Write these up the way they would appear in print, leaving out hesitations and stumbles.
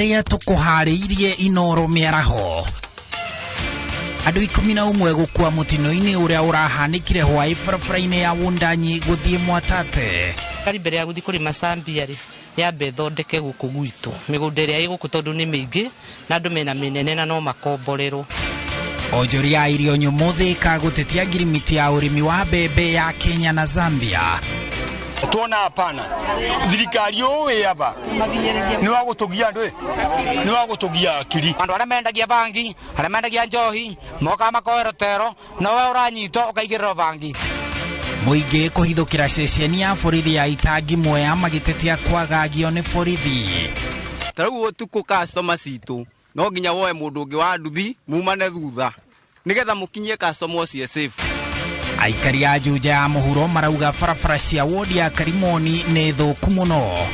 maria tukuhariirie Inoro miaraho. Andu 11 gukua mutino-ini uria urahanikire hwai barabara-ini ya Wundanyi guthie Mwatate. Kari mbere ya guthi kuri Masambia ri yambe thondeke guku gwitu migunda iria iguku tondu ni mingi na andu mena minene na no makomborero. Onjoria irio nyumu Thika gutetia ngirimiti ya urimi wa mbembe ya Kenya na Zambia. Tuona hapana thirikari owe aba ni wa gutugia andu ni wa gutugia akiri andu ara mendagia bangi ara mendagia njohi moka makoerotero no we uranyito ukaigirira bangi. Muingi kuhithukira ceceni ya borithi ya Itangi Mwea magitetia kwagagio ni borithi. Tarau utuku customer situ no nginya woe mundu ungi wa nduthi mumane thutha nigetha mukinyie customer cie safe. Aikari a Juja ya muhuro marauga barabara cia wodi ya Karimoni ni thuku muno.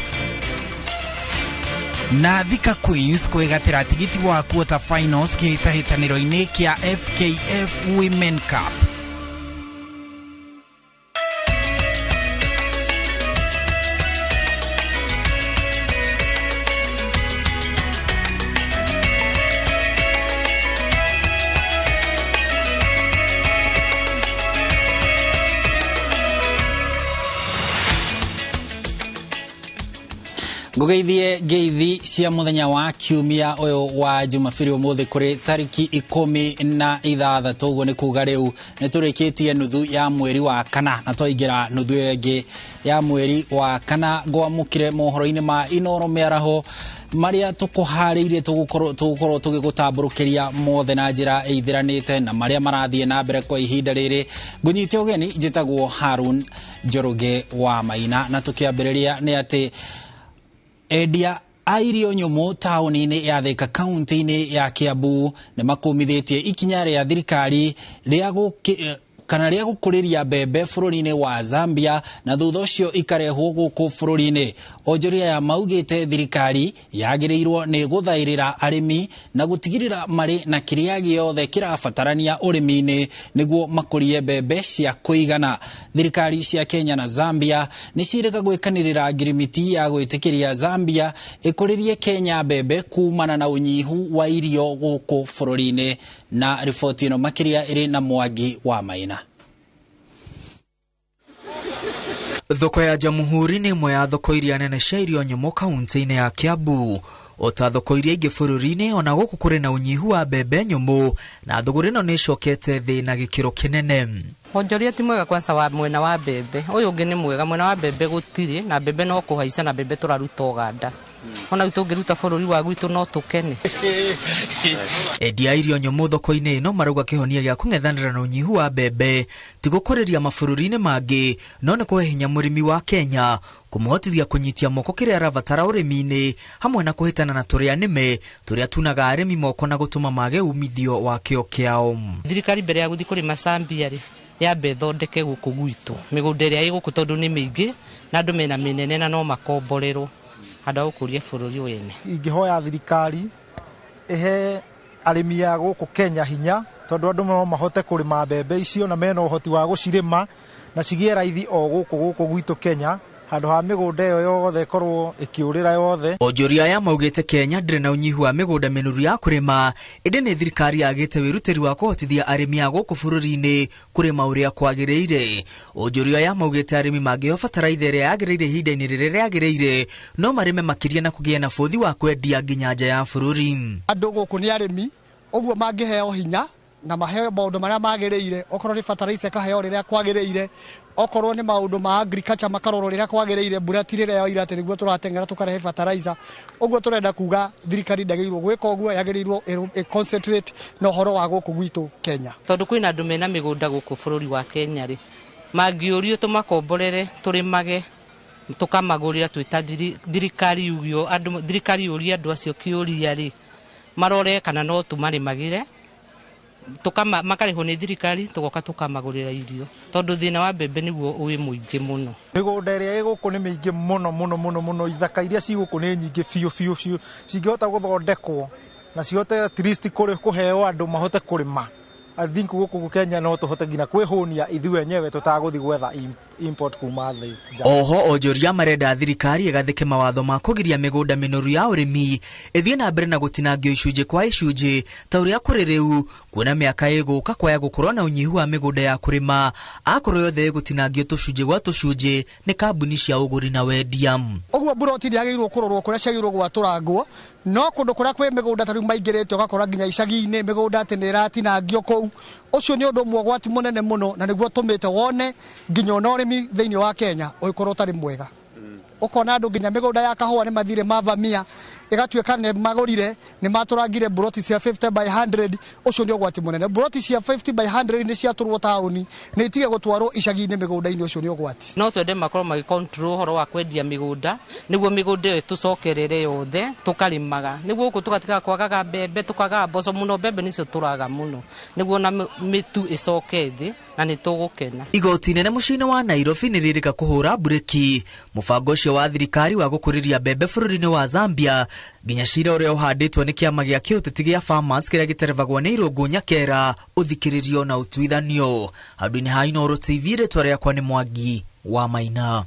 Na Thika Queens kwegatira tigiti wa quarter finals kihitahitaniro-ini kia FKF Women Cup. Gugeithie ngeithi cia muthenya wa kiumia uyu wa Jumapili umuthi kuri tariki 16 uguo ni kuga riu ni turikitie nuthu ya mweri wa kana na twaingira nuthu yengi ya mweri wa kana gwamukire mohoro-ini ma Inoro miaraho maria tukuhariirie tugukorwo tugigutamburukiria mothe na njira ithiranite na maria marathie na mbere kwa ihinda riri. Ngunyite ugeni njitagwo Harun Njoroge wa Maina na tukiambiriria ni ati endia a irio nyumu tauni-ini ya Thika kaunti-ini ya Kiambu ni makumithitie ikinya ria thirikari ria gukuriria mbembe bururi-ini wa Zambia na thutha ucio ikarehwo guku bururi-ini. Onjoria ya maugite thirikari yagirirwo ni guthairira arimi na gutigirira mari na kiria giothe kirabatarania urimi-ini niguo makurie mbembe cia kuigana. Thirikari cia Kenya na Zambia ni cirika gwikanirira ngirimiti ya gwitikiria Zambia ikuririe Kenya mbembe kumana na unyihu wa irio guku bururi-ini. Na ripoti ino makiria iri na Mwangi wa Maina. Thoko ya Jamhuri ni imwe ya thoko iria nene cia irio nyumu kaunti-ini ya Kiambu. Ota thoko iria ingi bururi-ini ona guku kuri na unyihu wa mbembe nyumu na thogora ino ni icokete thi na gikiro kinene. Onjoria ti mwega kwanza wa mwena wa mbembe uyu ungi ni mwega mwena wa mbembe gutiri na mbembe no kuhaica na mbembe turaruta Uganda ona utungiruta bururi wa gwitu no tukene. Endia irio nyumu thoko-ini ino marauga kihonia gia kung'ethanira na unyihu wa mbembe tigukuriria mabururi-ini mangi no ni kuhe hinya murimi wa Kenya kumuhotithia kunyitia moko kiria arabatara urimi-ini hamwe na kuhitana na turia nime turia tunaga arimi moko na gutuma mage umithio wa kio kiao. Thirikari mbere ya guthi kuri Masambia ri yambe thondeke guku gwitu migunda iria iguku tondu ni mingi na andu mena minene na no makomborero hada ukurie bururi wene. Ingihoya thirikari ihe arimi ya guku Kenya hinya tondu andu no mahote kurima mbembe icio na mena uhoti wa gucirima na cigie raithi o guku gwitu Kenya handu ha migunda iyo yothe korwo ikiurira yothe. Onjoria ya maugite Kenya ndire na unyihu wa migunda minuru ya kurima indi ni thirikari yagite wiruteri wa kuhotithia arimi a guku bururi-ini kurima uria kwagiriire. Onjoria ya maugite arimi mangio bataraitha iria yagiriire ihinda-ini riria yagiriire no marime makiria na kugia na bothi wa kwendia nginya nja ya bururi. Andu guku ni arimi uguo mangiheo hinya na maheo maundu maria magiriire okorwo ni fertilizer kaheo riria kwagiriire okorwo ni maundu ma agriculture makaroro riria kwagiriire mbura tirire ya irate niguo turatengera tukarehe fertilizer uguo turenda kuga thirikari ndagirwo gwika uguo yagirirwo concentrate no horo wa guku gwitu Kenya tondu kwina andu mena migunda guku bururi wa Kenya ri mangiurio tumakomborere turimage tukamagurira twita thirikari ugio andu thirikari yuria andu acio kiuria ri marore kana no tumarimagire tukama makariho ni thirikari tugoka tukamagurira irio tondu thina wa mbembe niguo uwi muingi muno. Migunda iria iguku ni mingi muno ithaka iria ciguku ni nyingi biu cingihota guthondekwo na cihote at least kuheo andu mahote kurima. I think guku Kenya no tuhote ngina kwihunia ithu wenyewe tutaguthi gwetha import kuma thĩ. Oho onjoria marenda thirikari ĩgathĩke mawatho ma kũgiria mĩgũnda mĩnoru ya ũrĩmi ĩthiĩ na mbere na gũtinangio icunjĩ kwa icunjĩ ta ũrĩa kũrĩ rĩu, kuona mĩaka ĩgũka kwaya gũkorwo na ũnyihu wa mĩgũnda ya kũrĩma, akorwo yothe gũtinangio tũcunjĩ gwa tũcunjĩ nĩ kambuni cia ũgũri na wendia. Ũguo mburoti nĩagĩrĩirwo kũrorwo kũrĩa ciagĩrĩirwo gwatũrangwo, no kũndũ kũrĩa kwĩ mĩgũnda tarĩu maingĩrĩte ũgakora nginya icagi-inĩ mĩgũnda atĩ nĩ ĩratinangio kũu. Ũcio nĩ ũndũ ũmwe ũgwati mũnene mũno, na nĩguo tũmĩte wone nginya ona ũrĩmi thĩinĩ wa Kenya ũgĩkorwo ũtarĩ mwega. Ũkona andũ nginya mĩgũnda ya kahũa nĩ mathire mavamia, ĩgatuĩka nĩ magũrire nĩ matũrangire buroti cia 50 by 100. Ũcio nĩ ũgwati mũnene. Buroti cia 50 by 100 nĩ ciatũrwo taũni, nĩ itige gũtwarwo icagi-inĩ mĩgũnda-inĩ. Ũcio nĩ ũgwati. No twende makorwo magĩcontrol ũhoro wa kwendia mĩgũnda, nĩguo mĩgũnda ĩyo tũcokerere yothe tũkarĩmaga, nĩguo gũkũ tũgatiga kwagaga mbembe, tũkagaga mboco mũno. Mbembe nĩcio tũraga mũno, nĩguo na mĩtu ĩcoke thĩ na nĩ tũgũkena. Igoti nene mũciĩ-inĩ wa Nairobi nĩ rĩrĩka kũhũra bureki mũbango ũcio wa thirikari wa gũkũrĩria mbembe bũrũri-inĩ wa Zambia, nginya cira ũrĩa ũhandĩtwo nĩ kĩama gĩa kĩũteti gĩa Farmers kĩrĩa gĩterevagwo nĩ Irũngũ Nyakera ũthikĩrĩrio na ũtuithanio. Handũ-inĩ ha Inooro TV, rĩtwa rĩakwa nĩ Mwangi wa Maina.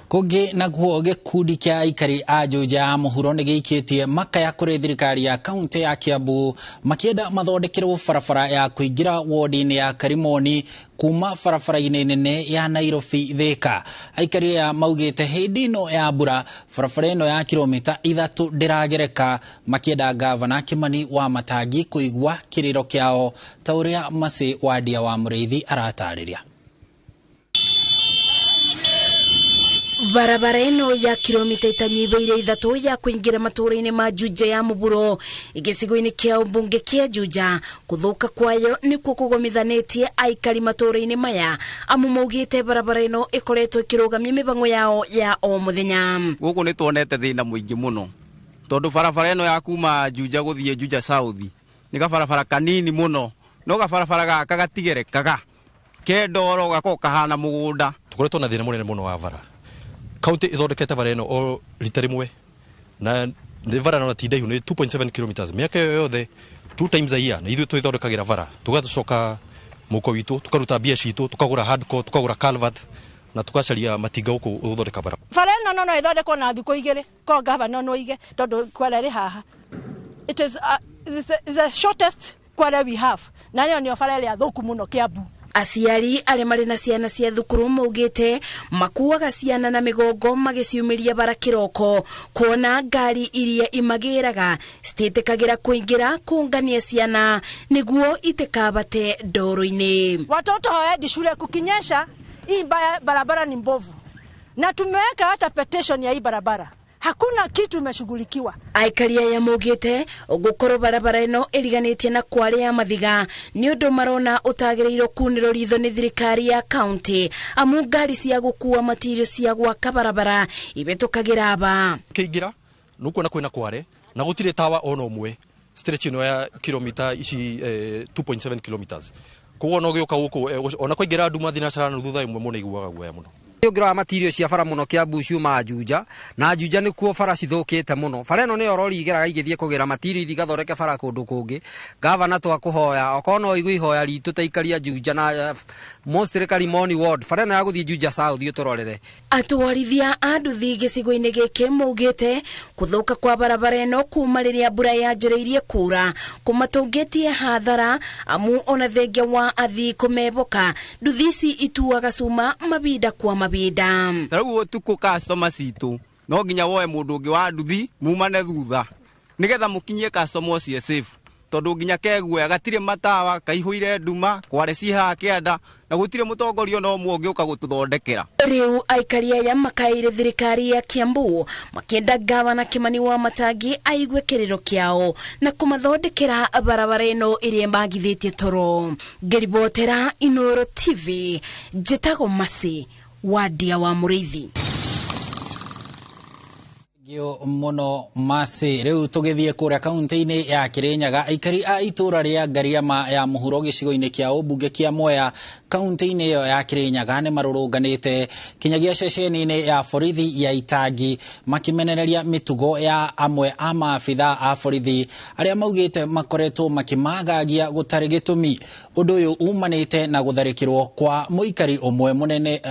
Kũngĩ naguo gĩkundi kĩa aikari a Juja ya mũhuro nĩ gĩikĩtie makaya kũrĩ thirikari ya kaunti ya Kiambu makĩenda mathondekerwo barabara ya kũingĩra wodi-inĩ ya Karimoni kuma barabara-inĩ nene ya Nairobi Thika. Aikari aya maugĩte hĩndĩ ĩno ya mbura barabara ĩno ya kilomita 3 ndĩragereka, makĩenda gavana Kimani Wamatangi kũigua kĩrĩro kĩao ta ũrĩa Masi Wadia wa Mũrĩithi aratarĩria. Barabara ĩno ya kilomita 3 ya kuingira matũra-inĩ ma Juja ya mũhuro gĩcigo-inĩ kĩa ũmbunge kĩa Juja, kũthũka kwayo nĩkuo kũgomithanĩtie aikari matũra-inĩ maya, amu maugĩte barabara ĩno ĩkoretwo ĩkĩrũgamia mĩbango yao ya o mũthenya. Gũkũ nĩ tuonete thĩna mũingĩ mũno, tondũ barabara ĩno ya kuma Juja gũthiĩ Juja South nĩ gabarabara kanini mũno, no gabarabara gaka gatigerekaga kendoro gako kahana mũgũnda. Tũkoretwo na thĩna mũnene mũno wa bara. Kaunti ithondekete bara ĩno o rita rĩmwe, na nĩ bara no tindaihu nĩ 2.7 kilometers mĩaka yothe 2 times a year, na ithuĩ twĩthondekagĩra bara, tũgacoka mũko witũ tũkaruta mbia citũ, tũkagũra hardcore, tũkagũra calvert na tũgacaria matinga gũkũ gũthondeka bara. Bara ĩno no ĩthondekwo na thikũ 2 ko gavana no ige, tondũ kwara rĩ haha. It is the shortest kwara we have, na nĩyo bara ĩrĩa thũku mũno Kiambu. Aciari arĩa marĩ na ciana cia thukuru maugĩte makuaga ciana na mĩgongo magĩciumĩria bara kĩroko, kuona ngari iria imagĩraga citĩtĩkagĩra kũingĩra kũngania ciana nĩguo itikabate ndoro-inĩ. Watoto hawaendi shule kukinyesha, hii barabara ni mbovu, na tumeweka hata petition ya hii barabara. Hakuna kitu imeshughulikiwa. Aikari aya maugĩte gũkorwo barabara ĩno ĩriganĩtie na kware ya mathiga nĩ ũndũ marona ũtagĩrĩirwo kunĩrwo ritho nĩ thirikari ya kaunti, amu ngari cia gũkua matirio cia gwaka barabara ibĩtũkagĩra aba. Kĩingĩra nũkuona kwĩna kware na gũtirĩ tawa ona ũmwe stretch ĩno ya kilomita ici 2.7 kilometers. Koguo no gĩũka gũkũ ona kũingĩra nduma thinacara na thutha ĩmwe mũno iguaga guoya mũno. Ngĩra matirio cia bara mũno Kiambu ciuma Juja, na Juja nĩkuo bara cithũkĩte mũno. Bara ĩno nĩyo rori igeraga igĩthiĩ kũgĩra matirio igathondeke bara kũndũ kũngĩ. Gavana twakũhoya okorwo no igwe ihoya ritũ ta ikaria Juja na mostly Karimoni ward, bara ĩno ya gũthiĩ Juja South ũtũrorere. Atwarithia a nduthi gĩcigo-inĩ gĩkĩ maugĩte kũthũka kwa barabara ĩno kuma rĩrĩa mbura yanjĩrĩirie kura kũmatũngĩtie hathara, amu ona thengia wa athii kũmeboka nduthi ici ituaga cuma mabinda kwa mabinda. Rĩu ũtukũ customer citũ no nginya woe mũndũ ũngĩ wa nduthi mumane thutha nĩgetha mũkinyie customer ũcio safe, tondũ nginya keguoya gatirĩ matawa, kaihũire nduma, kware ciĩ haha kĩanda na gũtirĩ mũtongoria no ũmwe ũngĩũka gũtũthondekera. Rĩu aikari aya makaire thirikari ya Kiambu makĩenda gavana Kimani Wamatangi aigue kĩrĩro kĩao na kũmathondekera barabara ĩno ĩrĩa magithĩtie toro. Ngĩribotera Inooro TV, njĩtagwo Masi Wadia wa Mũrĩithi. Yo mono masi riu tugithie kuria kaunti-ini ya Kirinyaga aikari a itura ria Ngariama ya muhuro gicigo-ini kia ubunge kia Mwea kaunti-ini iyo ya Kirinyaga ni marurunganite kinyagia ceceni-ini ya borithi ya Itangi makimenereria mitugo ya amwe a maabitha a borithi aria maugite makoretwo makimagagia gutari gitumi undu uyu umanite na gutharikirwo kwa muikari umwe munene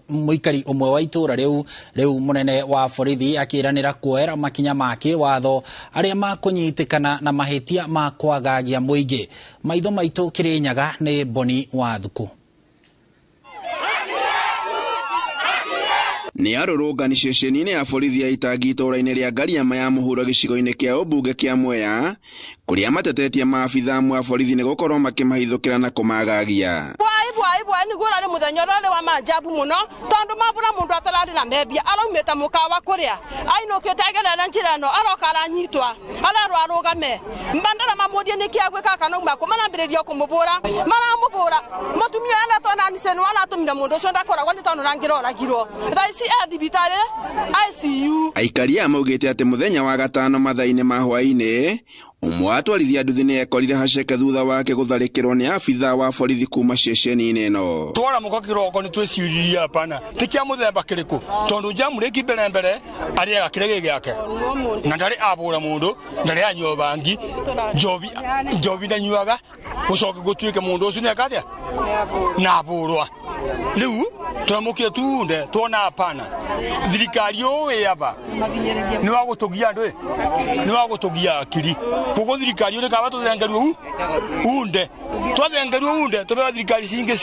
muikari umwe wa itura riu munene wa borithi akiranira kuoera makinya make watho aria makunyitikana na mahitia ma kwagagia muingi maitho maitu Kirinyaga ni Boni wa Thuku. Ni arurungani ceceni-ini ya borithi ya Itangi itura-ini ria Ngariama ya muhuro gicigo-ini kia ubunge kia Mwea kuria matetetie maabitha amwe a borithi ni gukorwo makimahithukira na kumagagia. Bwai ni gura ni muthenya role wa majabu muno tondu mabura mundu atarari na mebia araumita mukawa kuria ainukite agerera njira no aroka aranyitwa ararwa arugame mbandara mamudie ni kiagwe kaka no mako manambiririo kumubura maramubura mutumia ala tona ni senu ala tumira mundu cio ndakoragwo ni tondu rangira oragirwo thaisi athibitari ICU. Aikari amaugite ati muthenya wa gatano mathaini ma hwaini umwe atwarithia nduthi ni ekorire haceke thutha wake gutharikirwo ni abitha wa borithi kuma ceceni-ini ino. Twara muko kiroko ni twiciria hapana tikia muthemba kiriku tondu jamureki mbere aria kirege giake na ndari abura mundu ndari anywa bangi jobi na nyuaga gucoka gutuike mundu ucio ni akatia na aburwa riu turamukie tunde tuona hapana thirikari uyu aba ni wa gutugia ndu ni wa gutugia akiri kuko thirikari uri kaba tuthengeru unde twathengeru unde tubera thirikari cinge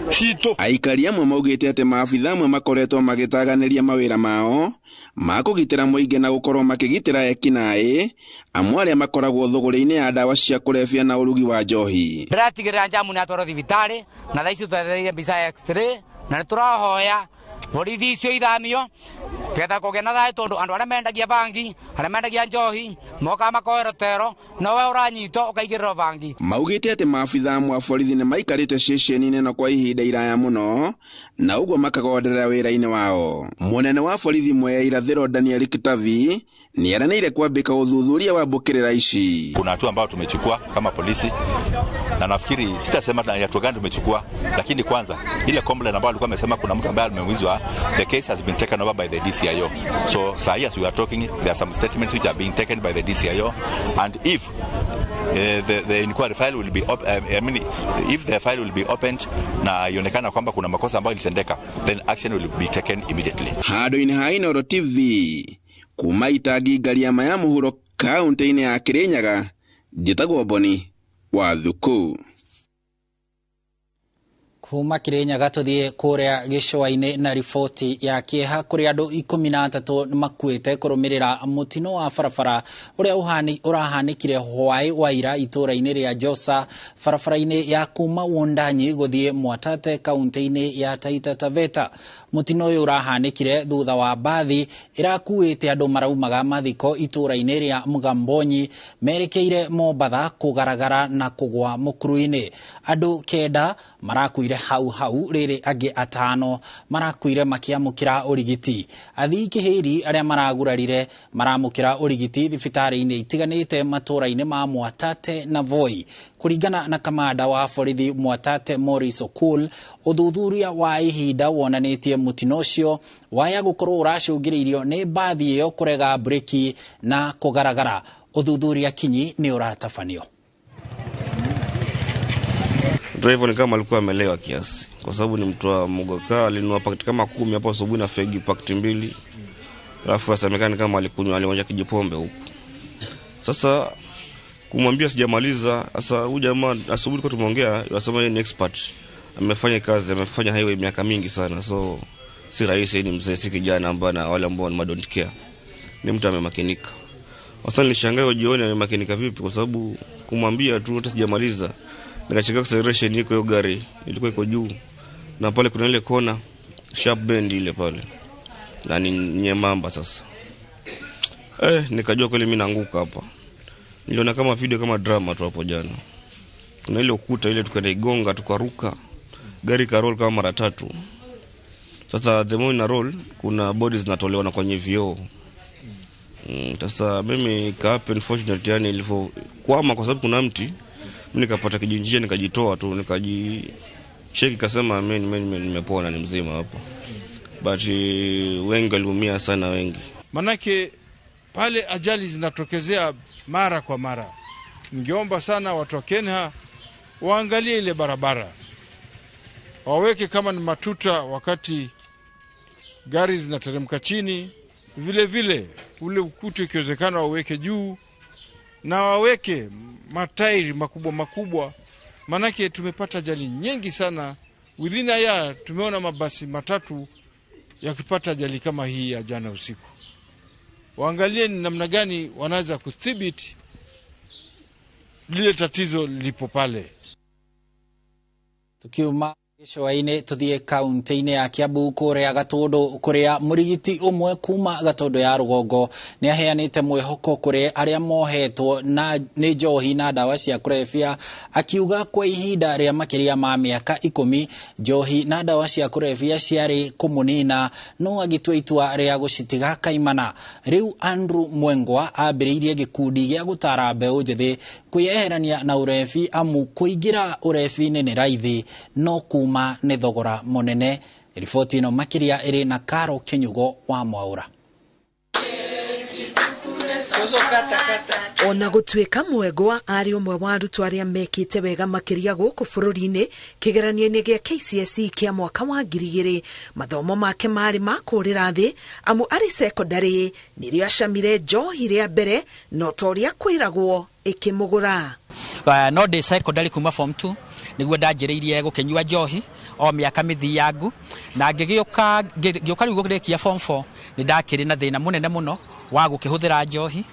cito. Aikari amwe maugite ati maabitha amwe makoretwo magitaganiria mawira mao makugitira muingi na gukorwo makigitira ekinai amwe aria makoragwo thuguri-ini ya ndawa cia kurebia na urugi wa njohi. Ndiratigirira njamu ni atwaro thibitari na thaici twethereire mbica x-ray na niturahoya borithi icio ithamio ketha kugia na thayu tondu andu aria mendagia bangi aria mendagia njohi moka makoerotero nowe uranyitwo ukaigirira bangi. Maugite ati maabitha amwe a borithi ni maikarite ceceni-ini no kwa ihinda iraya muno na uguo makagonderera wira-ini wao. Munene wa borithi Mwea Irathiro Daniel Kitavi ni aranĩire kwambika uthuthuria wa mbukirira ici. Kuna hatua ambayo tumechukua kama polisi na nafikiri sitasema na hatua gani tumechukua, lakini kwanza ile complaint ambayo alikuwa amesema kuna mtu ambaye ameumizwa, the case has been taken over by the DCIO. So as we are talking, there are some statements which are being taken by the DCIO, and if the inquiry file will be if the file will be opened na ionekana kwamba kuna makosa ambayo ilitendeka, then action will be taken immediately. Handũ-inĩ ha Inooro TV kuma Itangi Ngariama ya muhuro kaunti-ini ya Kirinyaga njĩtagwo Boni wa Thuku. Kuma Kirinyaga tuthie kuria gicua-ini na riboti ya kieha kuri andu 13 makuite kurumirira mutino wa barabara uria urahanikire hwai wa ira itura-ini ria Josa barabara-ini ya kuma Wondanyi guthie Mwatate kaunti-ini ya Taita Taveta. Mutino uyu urahanikire thutha wa bathi irakuite andu maraumaga mathiko itura-ini ria Mugambonyi merekeire Mombatha kugaragara na kugwa mukuru-ini. Andu 9 marakuire hau riri angi 5 marakuire makiamukira urigiti. Athii kihiri aria maragurarire maramukira urigiti thibitari-ini itiganite matura-ini ma Mwatate na Voi. Kuringana na kamanda wa borithi Mwatate Morris Okul, uthuthuria wa ihinda wonanitie mutino ucio waya gukorwo uracungiriirio ni bathi iyo kurega breki na kugaragara. Uthuthuria kinyi ni uratafanio. Driver ni kama alikuwa amelewa kiasi kwa sababu ni mtu wa Mugoka, alinunua pakiti kama 10 hapo asubuhi na fegi pakiti 2. Alafu asemekana kama alionja kijipombe huko. Sasa kumwambia sijamaliza, sasa huyu jamaa asubuhi kwa tumeongea, anasema yeye ni expert. Amefanya kazi, amefanya highway miaka mingi sana. So si rahisi, ni mzee, si kijana ambaye na wale ambao ni don't care. Ni mtu amemakinika. Sasa nilishangaa jioni amemakinika vipi kwa sababu kumwambia tu hata sijamaliza. Nikacheka acceleration iko hiyo gari ilikuwa iko juu na pale kuna ile kona sharp bend ile pale na ni nyembamba. Sasa nikajua kweli mimi naanguka hapa. Niliona kama video kama drama tu hapo jana. Kuna ile ukuta ile tukaigonga tukaruka, gari ka roll kama mara 3. Sasa the moment na roll kuna bodies zinatolewa na kwenye vioo. Sasa mimi kapi unfortunately yani ilivyokwama kwa sababu kuna mti, mimi nikapata kijinjia nikajitoa tu nikajicheki kasema mimi nimepona ni mzima hapo. But wengi waliumia sana wengi. Manake pale ajali zinatokezea mara kwa mara. Ningeomba sana watu wa Kenya waangalie ile barabara. Waweke kama ni matuta wakati gari zinateremka chini, vile vile ule ukuta ikiwezekana waweke juu na waweke matairi makubwa. Manake tumepata ajali nyingi sana. Within a year tumeona mabasi matatu yakipata ajali kama hii ya jana usiku. Waangalie ni namna gani wanaweza kudhibiti lile tatizo lipo pale. Tukiuma Gĩcũa-inĩ tuthie kaunti-inĩ ya Kiambu kuria Gatundu kuria murigiti umwe kuma Gatundu ya Rugongo ni aheanite mwihoko kuria aria mohetwo na ni njohi na dawa cia kulevya, akiuga kwa ihinda ria makiria ma miaka 10 njohi na dawa cia kulevya ciari kumunina no agitua itua ria gucitiga kaimana. Riu Andrew Mwengwa ambiriirie gikundi gia gutara mbeu njithi kwiyeherania na urevi amu kuingira urevi-ini ni raithi no kuma ni thogora munene. Riboti ino makiria iri na Karo Kinyugo wa Mwaura. Ona gũtuĩka Mwengwa arĩ ũmwe wa arutwo arĩa mekĩte wega makiria gũkũ bũrũri-inĩ kĩgeranio-inĩ gĩa KCSE kĩa mwaka wa 2000, mathomo make marĩ ma kũrĩra thĩ amu arĩ secondary nĩrĩo acamire njohi rĩa mbere no toria kwĩragwo ikimugura. No ndĩ secondary kuma form 2 niguo ndanjĩrĩirie gũkenyua njohi o mĩaka mĩthiangu na ngĩgĩũka rĩu gũkĩrĩkia form 4 nĩ ndakĩrĩ na thĩna mũnene mũno wa gũkĩhũthĩra njohi,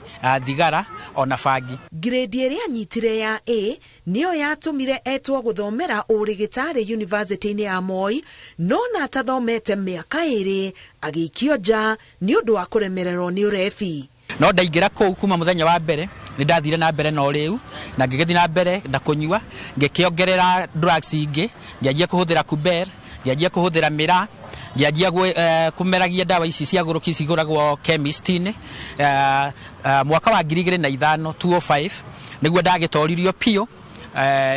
thigara ona bangi. Grade ĩrĩa anyitire ya A nĩyo yatũmire etwo gũthomera ũrigitari university-inĩ ya Moi, no na atathomete mĩaka 2 agĩikio nja nĩ ũndũ wa kũremererwo nĩ ũrebi. No ndaingĩra kũu kuma mũthenya wa mbere nĩ ndathire na mbere no rĩu na ngĩgĩthiĩ na mbere na kũnyua, ngĩkĩongerera drugs ingĩ, ngĩanjia kũhũthĩra kuber, ngĩanjia kũhũthĩra mĩra, ngĩanjia kumeragia dawa ici cia gũrũki cigũragwo chemist-inĩ. Mwaka wa 2005 nĩguo ndagĩtoririo piũ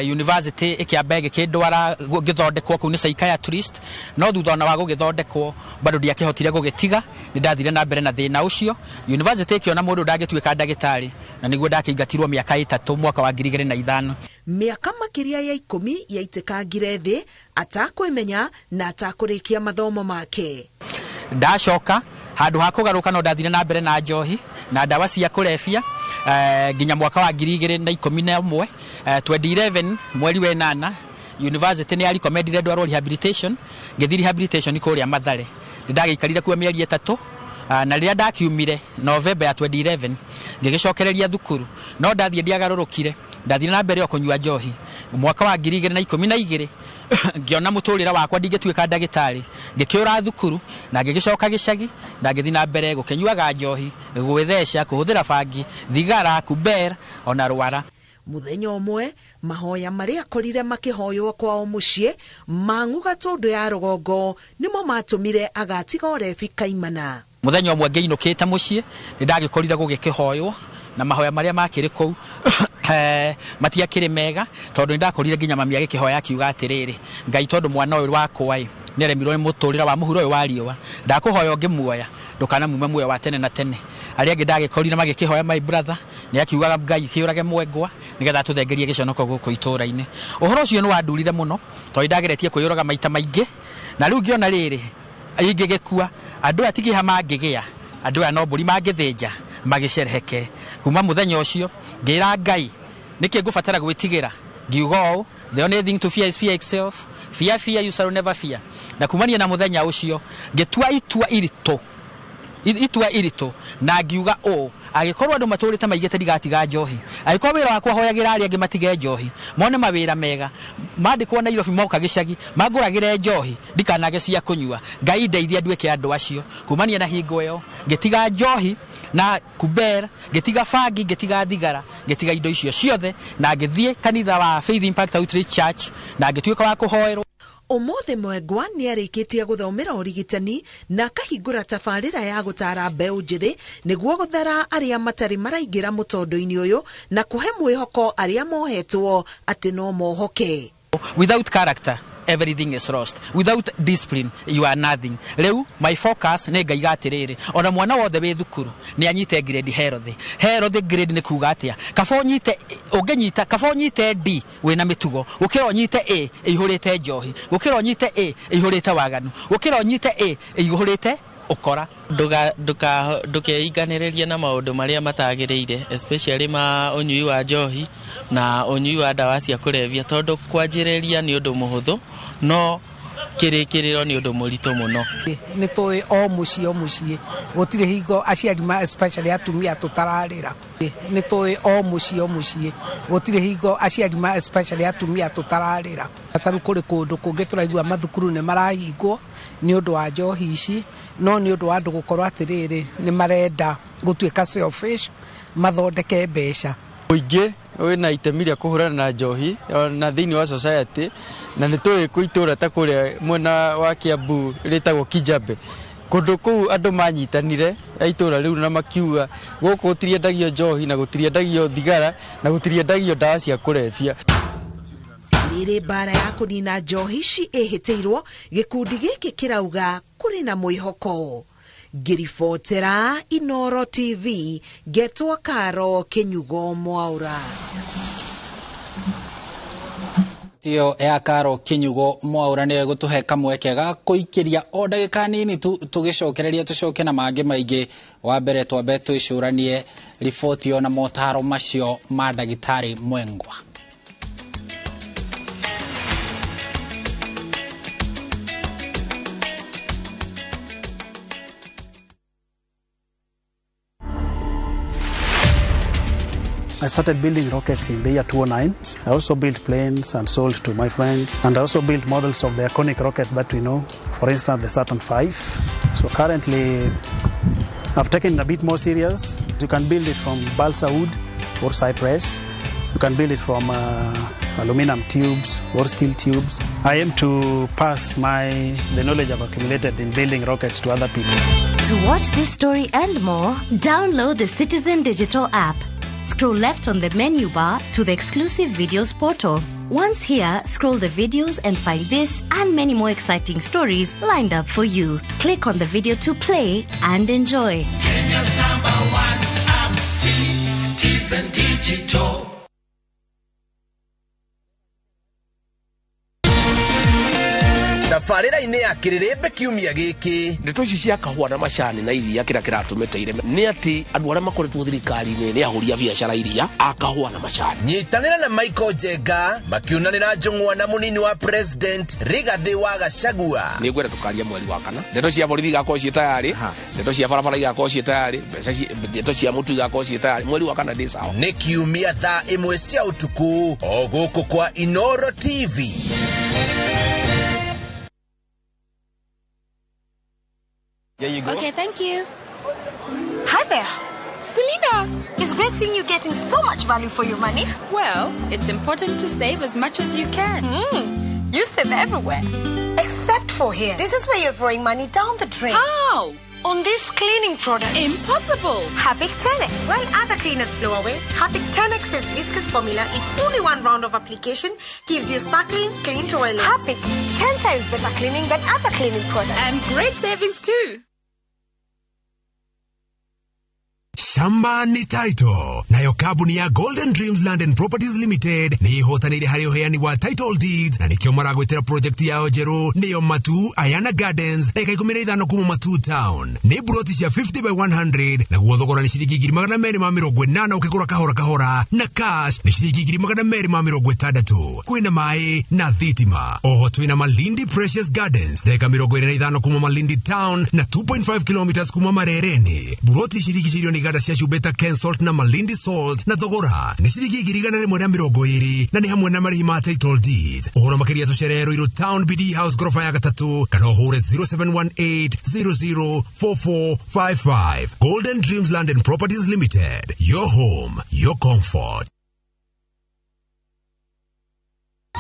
university ikiamba gĩkĩndwara gĩthondekwo kũu nĩ psychiatrist, no thutha wa gũgĩthondekwo bado ndiakĩhotire gũgĩtiga. Nĩ ndathire na mbere na thĩna ũcio, university ĩkĩona mũndũ ndagĩtuĩka ndagĩtarĩ na nĩguo ndakĩingatirwo mĩaka 3 mwaka wa 2005. Mĩaka makiria ya 10 yaitekangire thĩ atakwĩmenya na atakũrĩkia mathomo make. Ndacoka handu ha kũgarũka no ndathire na mbere na njohi na dawa cia kũrebia nginya mwaka wa 2011. 2011 mweri wa 8 university nĩ yari recommended ndwarwo rehabilitation, ngĩthiri rehabilitation kũrĩa Mathare. Ndagĩikarire kuo mĩeri 3 na rĩrĩa ndakiumire November ya 2011 ngĩgĩcokereria thukuru, no ndathiĩ ndiagarũrũkire, ndathire na mbere kũnyua njohi. Mwaka wa 2012 ngiona mũtũrĩra wakwa ndingĩtuĩka ndagĩtarĩ, ngĩkĩũra thukuru na ngĩgĩcoka gĩcagi na ngĩthiĩ na mbere gũkenyuaga njohi, gwĩtheca, kũhũthĩra bangi, thigara, kuber ona rwara. Muthenya ũmwe mahoya marĩa akorire makĩhoywo kwao mũciĩ Mang'u Gatundu ya Rugongo nĩmo matũmire agatiga ũrebi kaimana. Muthenya ũmwe ngĩinũkĩte mũciĩ nĩ ndagĩkorire gũgĩkĩhoywo na mahoya marĩa makĩrĩ kũu matiakĩrĩ mega, tondũ nĩ ndakorire nginya mami agĩkĩhoya akiuga atĩrĩrĩ, Ngai tondũ mwana ũyũ wakwa nĩ aremirwo nĩ mũtũrĩra wa mũhuro ũyũ wa riũa, ndakũhoya ngĩmuoya ndũkanamume muoyo wa tene na tene. Arĩa angĩ ndagĩkorire magĩkĩhoya my brother nĩ akiugaga Ngai kĩũrage Mwengwa nĩgetha tũthengerie gĩconoko gũkũ itũũra-inĩ. Ũhoro ũcio nĩ wandurire mũno tondũ ndageretie kwĩyũraga maita maingĩ, na rĩu ngĩona rĩrĩ ingĩgĩkua andũ atigĩha mangĩgĩa, andũ aya no mbũri mangĩthĩnja magĩcereheke. Kuma mũthenya ũcio ngĩra Ngai nĩkĩ ngũbatara gwĩtigĩra, ngiuga ũũ, the only thing to fear is fear itself, fear you shall never fear. Na kumania na mũthenya ũcio ngĩtua itua iritũ na ngiuga ũũ, agĩkorwo andũ matũrĩte maigĩte ndigatiga njohi, agĩkorwo wĩra wakwa hoyagĩra arĩa angĩ matige njohi, mone mawĩra mega, mandĩkwo Nairobi moka gĩcagi mangũragĩre njohi ndikanage cia kũnyua. Ngai ndeithia nduĩke andũ acio. Kumania na hingo ĩyo ngĩtiga njohi na kuber, ngĩtiga bangi, ngĩtiga thigara, ngĩtiga indo icio ciothe na ngĩthiĩ kanitha wa Faith Impact Outreach Church na ngĩtuĩka wa kũhoerwo. Ũmũthĩ Mwengwa nĩ arĩkĩtie gũthomera ũrigitani na akahingũra tabarĩra ya gũtara mbeũ njĩthĩ nĩguo gũthara arĩa matarĩ maraingĩra mũtondo-inĩ ũyũ na kũhe mwĩhoko arĩa mohetwo atĩ no mohoke. Without character, everything is lost. Without discipline, you are nothing. Reu, my focus nĩ ngaiga atĩrĩrĩ, ona mwana wothe wĩ thukuru nĩ anyite grade healthy. Healthy grade nĩ kuga atĩa? Kaba ũnyite D wĩna mĩtugo. Gũkĩra ũnyite A ĩihũrĩte njohi. Gũkĩra ũnyite A ĩihũrĩte waganu. Gũkĩra ũnyite A ĩihũrĩte ukora. Ndũkeiganĩrĩria na maũndũ marĩa matagĩrĩire, especially ma ũnyui wa njohi na ũnyui wa ndawa cia kũrebia, tondũ kwanjĩrĩria nĩ ũndũ mũhũthũ no kĩrĩkĩrĩro nĩ ũndũ mũritũ mũno. Nĩ tũĩ o mũciĩ gũtirĩ hingo aciari ma especially atumia tũtararĩra. Nĩ tũĩ o mũciĩ gũtirĩ hingo aciari ma especially atumia tũtararĩra. Ataru kũrĩ kũndũ kũngĩ tũraigua mathukuru nĩ marahingwo nĩ ũndũ wa njohi ici, no nĩ ũndũ wa andũ gũkorwo atĩrĩrĩ nĩ marenda gũtuĩka selfish mathondeke mbeca. Mũingĩ wĩna itemi rĩa kũhũrana na njohi na thĩinĩ wa society, na nĩ tũĩ kwitũra ta kũrĩa mwena wa Kiambu rĩtagwo Kijabe. Kũndũ kũu andũ manyitanire itũra rĩu na makiuga gũkũ gũtiriendagio njohi na gũtiriendagio thigara na gũtiriendagio ndawa cia kũrebia. Rĩrĩ mbara ya kũnina njohi ici ĩhĩtĩirwo, gĩkundi gĩkĩ kĩrauga kũrĩ na mwĩhoko. Ngĩribotera Inooro TV, Ngetwo Karo Kĩnyugo Mwaura. Tio ya Karo Kĩnyugo Mwaura nĩ gũtũhe kamweke ga kũikĩria o ndagĩka nini tũgĩcokereria tũcoke na mangĩ maingĩ. Wa mbere twambe twĩcũranie riboti ona motaro macio ma ndagĩtarĩ Mwengwa. I started building rockets in the year 2009. I also built planes and sold to my friends. And I also built models of the iconic rockets that we know. For instance, the Saturn V. So currently, I've taken it a bit more serious. You can build it from balsa wood or cypress. You can build it from aluminum tubes or steel tubes. I aim to pass the knowledge I've accumulated in building rockets to other people. To watch this story and more, download the Citizen Digital app. Scroll left on the menu bar to the exclusive videos portal. Once here, scroll the videos and find this and many more exciting stories lined up for you. Click on the video to play and enjoy. Kenya's #1 app, Citizen Digital. Tabarĩra-inĩ ya Kĩrĩrĩmbĩ kiumia gĩkĩ, ndeto ici cia kahũa na macani na iria kĩrĩa kĩratũmĩte nĩ atĩ andũ arĩa makoretwo thirikari-inĩ nĩ ahũri a biacara iria a kahũa na macani. Nyitanĩra na Michael Njenga makiunanĩra Njũng'wa na mũnini wa president Rigathĩ wa Gachagua. Nĩ ngwenda tũkaria mweri wa kana. Ndeto cia borithi igakorwo ciĩ tayari, ndeto cia barabara igakorwo ciĩ tayari, ndeto cia mũtu igakorwo ciĩ tayari. Mweri wa kana ndĩ sawa. Nĩ kiumia thaa 1 cia ũtukũ o gũkũ kwa Inooro TV. There you go. Okay, thank you. Hi there. Selena, it's great seeing you getting so much value for your money. Well, it's important to save as much as you can. You save everywhere. Except for here. This is where you're throwing money down the drain. How? On these cleaning products. Impossible. Harpic 10X. While other cleaners flow away, Harpic 10X's viscous formula in only one round of application gives you sparkling, clean toilet. Harpic, 10 times better cleaning than other cleaning products. And great savings too. Shamba ni title. Nayo kampuni ya Golden Dreams Land and Properties Limited ni ihotanĩire harĩ ũheani wa title deeds na nĩkĩo maragwĩtĩra project yao njerũ nĩyo Matu Ayana Gardens na 15 kuma Matu Town. Nĩ buroti cia 50 by 100 na guothogora ni ciringi 280 ukigũra kahora kahora na cash ni ciringi 260. Kwĩna maĩ na thitima. Oho twĩna Malindi Precious Gardens na 25 kuma Malindi Town na 2.5 kilometers kuma Marereni. Buroti ciringi ni gada cia Shubeta Ken Salt na Malindi Salt na thogora ni ciringi 120 na ni hamwe na marĩhi ma title deed. Ũhoro makĩria tũcererwo Iru Town BD House gorofa ya 3 kana ũhure 0718004455. Golden Dreams Land and Properties Limited. Your home, your comfort.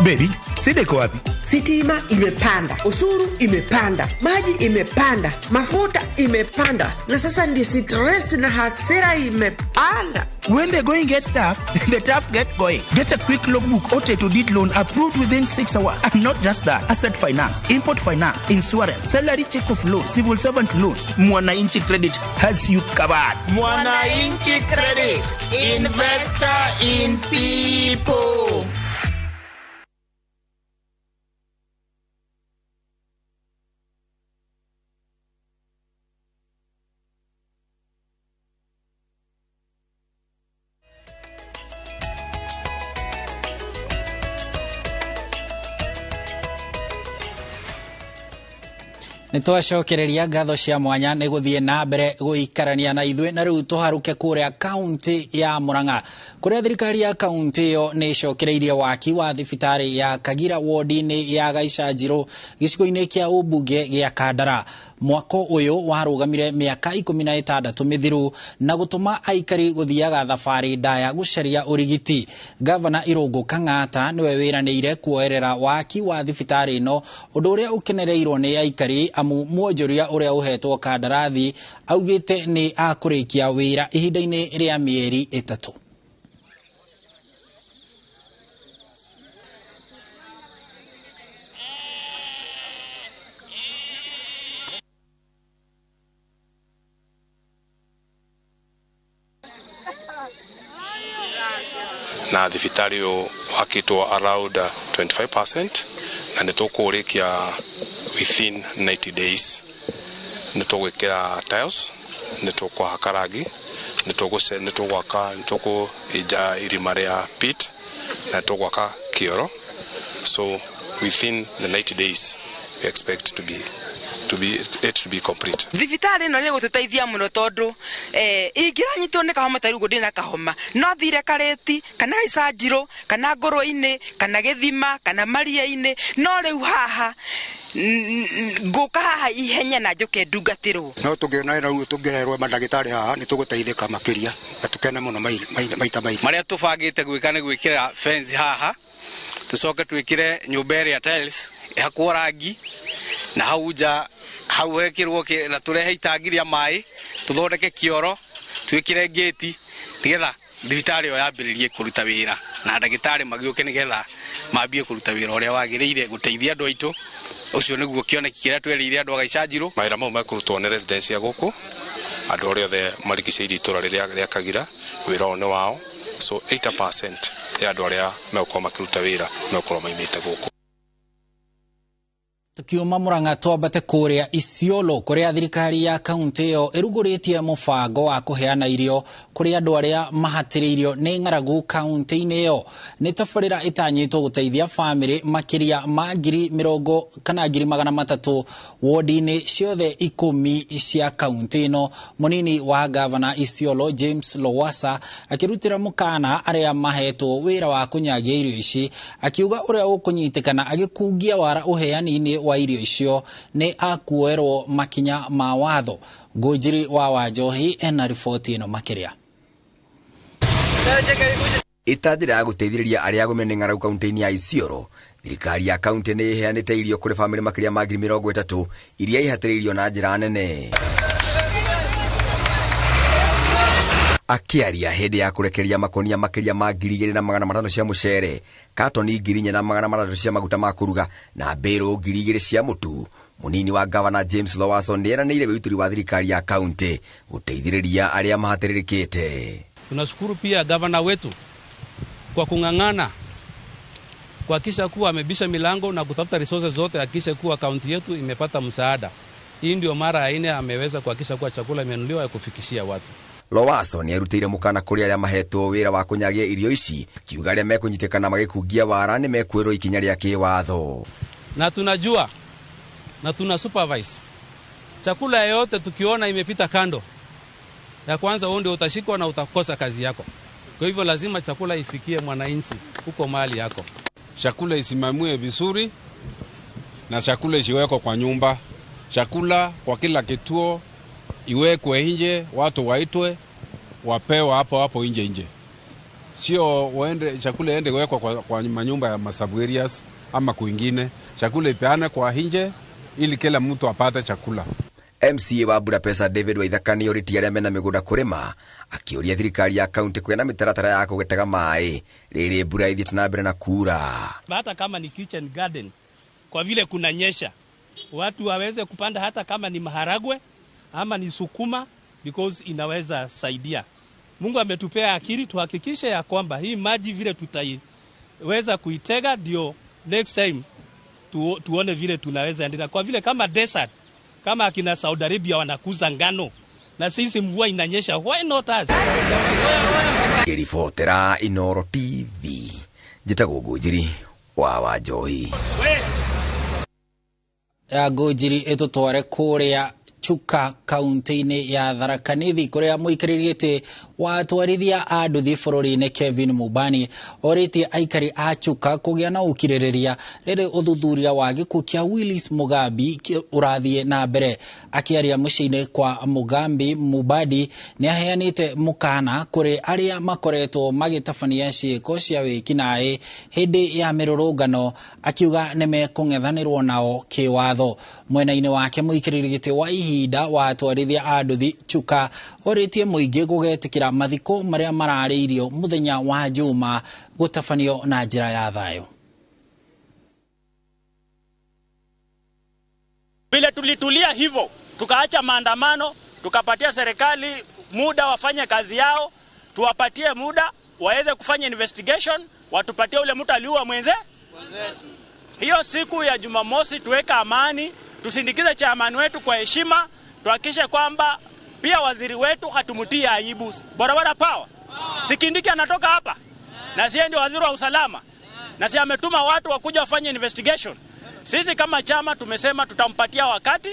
Baby, sida iko wapi? Sitima imepanda, ushuru imepanda, maji imepanda, mafuta imepanda, na sasa ndio stress na hasira imepanda. When the going gets tough, the tough get going. Get a quick logbook or to deed loan approved within 6 hours. And not just that, asset finance, import finance, insurance, salary check of loans, civil servant loans. Mwananchi Credit has you covered. Mwananchi Credit, investor in people. Nitwacokereria ngatho cia mwanya ni guthie na mbere guikarania na ithwe na riu tuharuke kuria kaunti ya Murang'a kuria thirikari ya kaunti yo ni cokereirie waki wa thibitari ya Kagira ward-ini ya Gaicajiro gicigo-ini kia ubunge gia Kandara. Mwako uyu warugamire miaka 16 mithiru na gutuma aikari guthiaga thafari ndaya gucaria urigiti. Gavana Irungu Kang'ata niwe wiraniire kuoerera waki wa thibitari no undu uria ukenereirwo ni aikari amu mwonjoria uria uhetwo kandarathi augite ni akurikia wira ihinda-ini ria mieri 3. Na thibitari wakitwo around 25% na nitũkũrĩkia within 90 days. Nitũgwĩkĩra tiles, nitũkũhaka rangi, nitũkũenja irima rĩa pit na nitũgwaka kioro. So within the 90 days we expect to be complete. Thibitari no nigututeithia muno tondu ingiranyitwo ni kahoma tairugo ndina kahoma no thire kareti kana Gaicajiro kana Ngũrũ-inĩ kana Gĩthima kana Maria-inĩ no riu haha nguka haha ihenya na njoke ndungatirwo no tungiona riu tungirerwo mandagitari haha ni tuguteithika makiria na tukene muno maita maria tubangite gwika ni gwikira fence haha tucoke twikire nyumba ya tiles hakwo rangi na hauja hawekirwo na turehe itangiria mai tuthondeke kioro twikire gate nigetha thibitari yo yambiririe kuruta wira na ndagitari magiuke nigetha mambie kuruta wira uria wagiriire guteithia andu aitu ucio niguo kioneki kiria twerire andu a Gaicajiro maira mau makurutwo ni residents ya guku andu oria othe marigicĩirie itura riria Kagira wira one wao so 80% ya andu aria megũkorwo makiruta wira megũkorwo maimĩte guku. Tukiuma Murang'a twambate kuria Isiolo kuria thirikari ya kaunti yo iruguritie mubango wa kuheana irio kuri andu aria mahatiriirio ni ng'aragu kaunti-ini yo. Ni tabarĩra itanyitwo guteithia family makiria ma 20,000 kana 300 ward-ini ciothe 10 cia kaunti ino. Munini wa gavana Isiolo James Lowassa akirutira mukana aria mahetwo wira wa kunyagia irio ici akiuga uria ukunyitikana agikungia wara uheani-ini wa irio icio ni akuoerwo makinya ma watho. Ngũnjiri wa Wanjohi ena riboti ino makiria. Itanjira ya guteithĩrĩria aria agũmĩre nĩ ng'aragu kaunti-inĩ ya Isiolo, thirikari ya kaunti nĩ iheanĩte irio kũrĩ family makiria ma 30,000 iria ihatĩrĩirio na njĩra nene. Akiaria hĩndĩ ya kurekereria makonia makiria ma 2,500 cia mucere, katoni 4,300 cia maguta ma kuruga na mbero 2,000 cia mutu, munini wa gavana James Lowassa nĩeranĩire wĩrutĩri wa thirikari ya kaunti guteithĩrĩria aria mahatĩrĩrĩkĩte. Tunashukuru pia gavana wetu kwa kung'ang'ana kuhakikisha kuwa amebisha milango na kutafuta resources zote hakikisha kuwa kaunti yetu imepata msaada. Hii ndio mara ya 4 ameweza kuhakikisha kuwa chakula imenunuliwa ya kufikishia watu. Lowassa nĩarutĩire mukana kũrĩ aria mahetwo wĩra wa kunyagia irio ici, kiuga aria mekunyitikana magikungia wara nĩ mekwĩrwo ikinya rĩa kĩwatho. Na tunajua na tuna supervise chakula yote tukiona imepita kando ya kwanza, wewe ndio utashikwa na utakosa kazi yako. Kwa hivyo lazima chakula ifikie mwananchi huko mahali yako. Chakula isimamiwe vizuri na chakula isiwekwe kwa nyumba. Chakula kwa kila kituo iwekwe nje, watu waitwe wapewa hapo nje. sio waende chakula ende wekwa kwa manyumba ya masabu areas ama kuingine. Chakula ipeane kwa hinje ili kila mtu apate chakula. MCA wa Budapest David Waithaka ni oriti aria mena migunda kurima akioria thirikari ya kaunti kwena mitaratara ya kugetega mai riri mbura ithiete na mbere na kura. Hata kama ni kitchen garden, kwa vile kuna nyesha, watu waweze kupanda hata kama ni maharagwe ama ni sukuma, because inaweza saidia. Mungu ametupea akili, tuhakikishe ya kwamba hii maji vile tutaiweza kuitega ndio next time tuone vile tunaweza endelea. Kwa vile kama desert, kama akina Saudi Arabia wanakuza ngano na sisi mvua inanyesha, why not us? Irifotera Inoro TV jitago Gujiri wa Wanjohi ya Gujiri etotware kuria Chuka kaunti-ini ya Tharaka Nithi kuria muikiririte watwarithia anduthi bururi-ini Kevin Mubani oriti aikari a Chuka kugia na ukiririria riri uthuthuria wa gikuo kia Willis Mugambi urathie na mbere. Akiaria muciini kwa Mugambi, Mubadi ni aheanite mukana kuri aria makoretwo magitabania ciiko cia wikinae hindi ya mirurungano, akiuga nimekung'ethanirwo nao kiwatho. Mwena-ini wake muikiririte wa ihinda watwarithia anduthi Chuka oritie muingi gugetikira mathiko maria marariirio muthenya wa Juma gutafanio na njira ya thayo. Vile tulitulia hivyo, tukaacha maandamano, tukapatia serikali muda wafanye kazi yao, tuwapatie muda waweze kufanya investigation, watupatie ule mtu aliua mwenzetu. Hiyo siku ya Jumamosi tuweka amani, tusindikize chairman wetu kwa heshima, tuhakikishe kwamba pia waziri wetu hatumutia aibu. Barabara power. Sikindiki anatoka hapa na si ndio waziri wa usalama, na si ametuma watu wakuja wafanye investigation. Sisi kama chama tumesema tutampatia wakati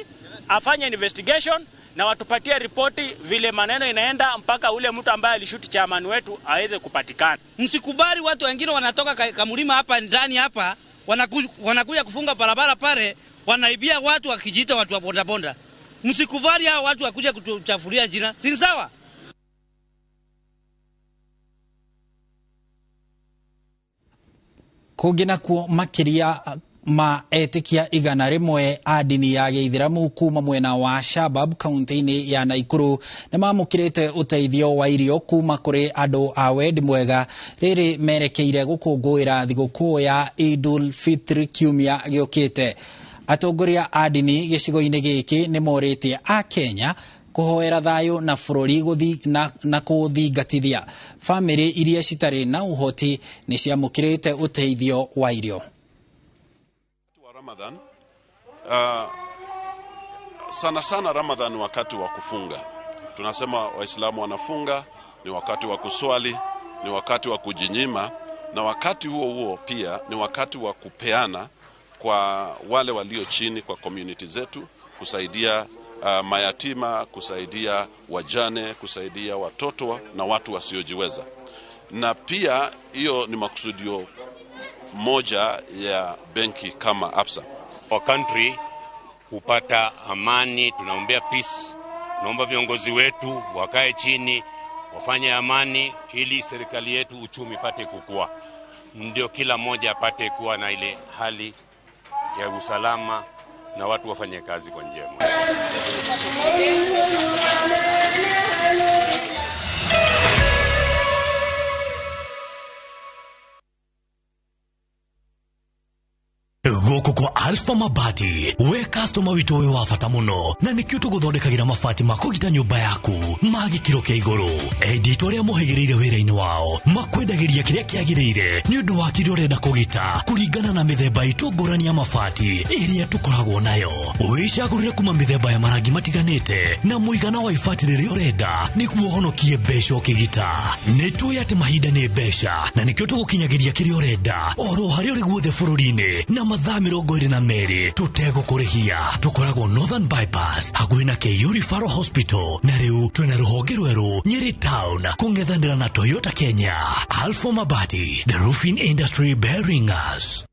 afanye investigation na watupatie ripoti vile maneno inaenda mpaka ule mtu ambaye alishuti chairman wetu aweze kupatikana. Msikubali watu wengine wanatoka Kamulima hapa ndani hapa wanakuja kufunga barabara pale, wanaibia watu wakijiita watu wa bodaboda. Msikubali hao watu wakuja kutuchafuria jina. Si sawa? Kugina ku makiria ma etikia igana rimwe adini ya Gĩithĩramu kuma mwena wa Shabab kaunti-ini ya Naikuru nimamukirite uteithio wa irio kuma kuri andu a wendi mwega riri merekeire gukungũĩra thigũkũ ya Idul Fitr kiumia giukite. Atongoria adini gĩcigo-inĩ gĩkĩ nĩ morĩtie a Kenya kuhoera thayo na bururi na kuthingatithia family iria citarĩ na uhoti nĩ ciamũkĩrĩte uteithio wa irio. Ramadhan, sana sana Ramadhan wakati wa kufunga. Tunasema Waislamu wanafunga, ni wakati wa kuswali, ni wakati wa kujinyima, na wakati huo huo pia ni wakati wa kupeana kwa wale walio chini kwa community zetu, kusaidia mayatima, kusaidia wajane, kusaidia watoto na watu wasiojiweza. Na pia hiyo ni makusudio moja ya benki kama Absa. Our country upata amani, tunaombea peace. Naomba viongozi wetu wakae chini, wafanye amani ili serikali yetu uchumi pate kukua. Ndio kila mmoja apate kuwa na ile hali ya usalama na watu wafanye kazi kwa njia moja. Goko kwa Alpha Mabati, we customer witu we wafata muno, na nikio tuguthondekagira mabati makugita nyumba yaku magikiro kia iguru. Edito ria muhigirire wira-ini wao makwendagiria kiria kiagirire ni undu wa kiria urenda kugita kuringana na mithemba itu ngurani ya mabati iria tukoragwo nayo. Wicagurire kuma mithemba ya marangi matiganite na muigana wa ibati riria urenda niguo uhonokie mbeca ukigita. Nitui ati mahinda ni mbeca na nikio tugukinyagiria kiria urenda oro haria uri guothe bururi-ini na mathaa 22 tutegũkũrĩhia. Tukoragwo Northern Bypass hakuhĩ na KU Referral Hospital, na rĩu twĩna rũhonge rwerũ Nyeri Town kũng'ethanĩra na Toyota Kenya. Alpha Mabati, the roofing industry bearing us.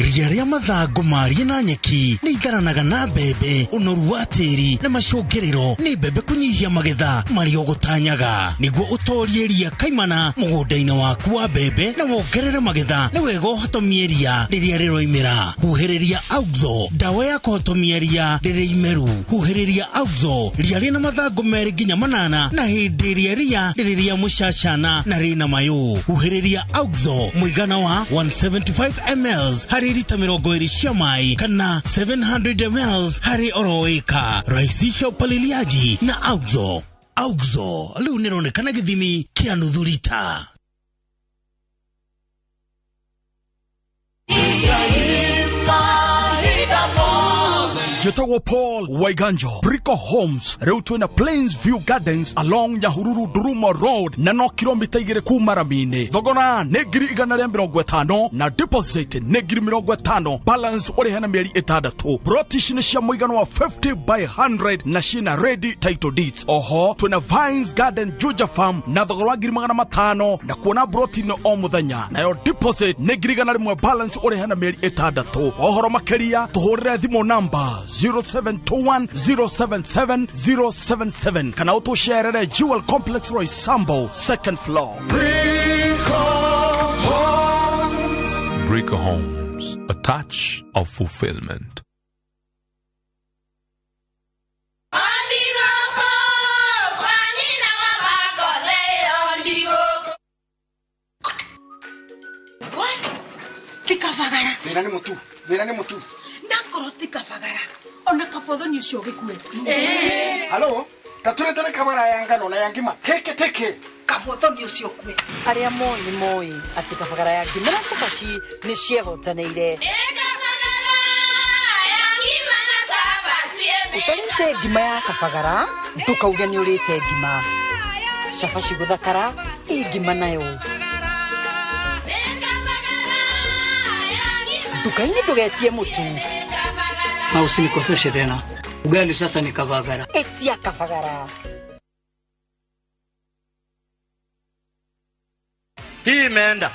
ria ria mathangu marie na nyeki ni itharanaga na mbembe, unoru wa tĩri na macũngĩrĩro ni mbembe kunyihia magetha mario gutanyaga. Niguo utorie ria kaimana mũgũnda-inĩ waku wa mbembe na wongerere magetha, ni wega ũhotomie ria rĩrĩa rĩroimĩra. Huhĩrĩria Auxo, ndawa ya kũhotomia ria rĩrĩa imeru. Huhĩrĩria Auxo, ria rĩna mathangu 2 nginya 8 na hĩndĩ ĩrĩa ria rĩrĩa mũcacana na rĩna mayũ. Huhĩrĩria Auxo mũigana wa 175 ml harĩ lita 20 cia maĩ kana 700 ml harĩ oro ĩka. Rahisisha upaliliaji na Auxo. Auxo rĩu nĩronekana gĩthimi kĩa nuthu lita. Jetawo Paul Waiganjo, Brico Homes, Reutu na Plains View Gardens along Nyahururu Duruma Road, na no kilomita 2 kuma Ramine. Thogora negiri 150 na deposit negiri 50, balance ore hana mieri 6. Brotish ni cia muigano wa 50 by 100 na shina ready title deeds. Oho, tuna Vines Garden Juja Farm na thogora ngiri 500 na kuona broti no o muthenya. Na yo deposit negiri 100 balance ore hana mieri 6. Ohoro makeria tuhurire thimo number 0721077077 kana utosherere Jewel Complex Roy Sambo 2nd floor. Brico Homes, a touch of fulfillment. Tikavagara. Vira ni mutu. Nakoro tikavagara. Ona kafodho ni ucio gikue. Halo, taturetane kamera ya ngano na ya ngima. Teke. Kafodho ni ucio kue. Aria moi ati kavagara ya ngima na cabaci ni ciehotanĩire. Utarĩte ngima ya kavagara, ndukauge nĩ ũrĩte ngima. Cabaci guthakara, ngima nayo. Dukaini ndugetie mutu. Na usinikoseshe tena. Ugali sasa ni kavagara. Etia kavagara. Hii imeenda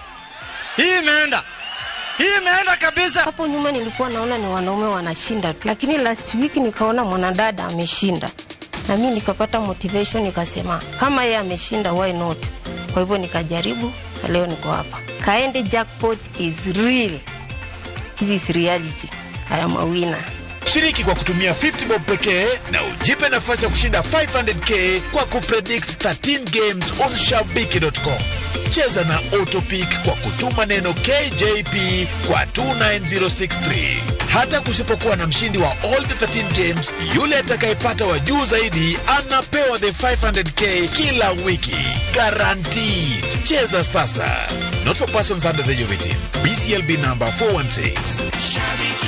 kabisa. Hapo nyuma nilikuwa naona ni wanaume wanashinda, lakini last week nikaona mwanadada ameshinda. Na mimi nikapata motivation, nikasema kama yeye ameshinda why not? Kwa hivyo nikajaribu, leo niko hapa. Kaende jackpot is real. This is reality. I am a winner. Shiriki kwa kutumia 50 bob pekee na ujipe nafasi ya kushinda 500k kwa kupredict 13 games on shabiki.com. Cheza na Autopic kwa kutuma neno KJP kwa 29063. Hata kusipokuwa na mshindi wa all the 13 games, yule atakayepata wa juu zaidi anapewa the 500k kila wiki. Guaranteed. Cheza sasa. Not for persons under the age of 18. BCLB number 416.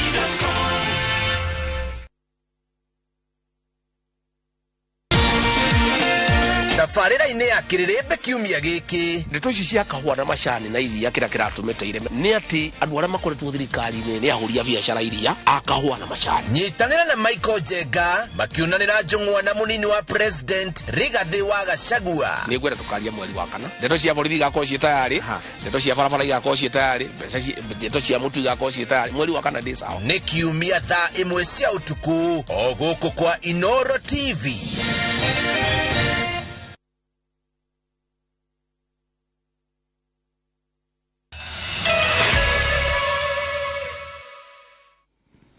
Tafarĩra-inĩ ya Kĩrĩrĩmbĩ kiumia gĩkĩ. Ndeto ici cia kahũa na macani na iria kĩrĩa kĩratũmĩte nĩ atĩ andũ arĩa makoretwo thirikari-inĩ nĩ ahũria biacara iria a kahũa na macani. Nyitanĩra na Michael Njenga makiunanĩra njũng'wa na mũnini wa president Rigathĩ wa Gachagua. Nĩ ngwenda tũkaria mweri wa kana. Ndeto cia borithi igakorwo ciĩ tayari, ndeto cia barabara igakorwo ciĩ tayari, ndeto cia mũtu igakorwo ciĩ tayari. Mweri wa kana ndĩ sawa. Nĩ kiumia thaa 1 cia ũtukũ o gũkũ kwa Inoro TV.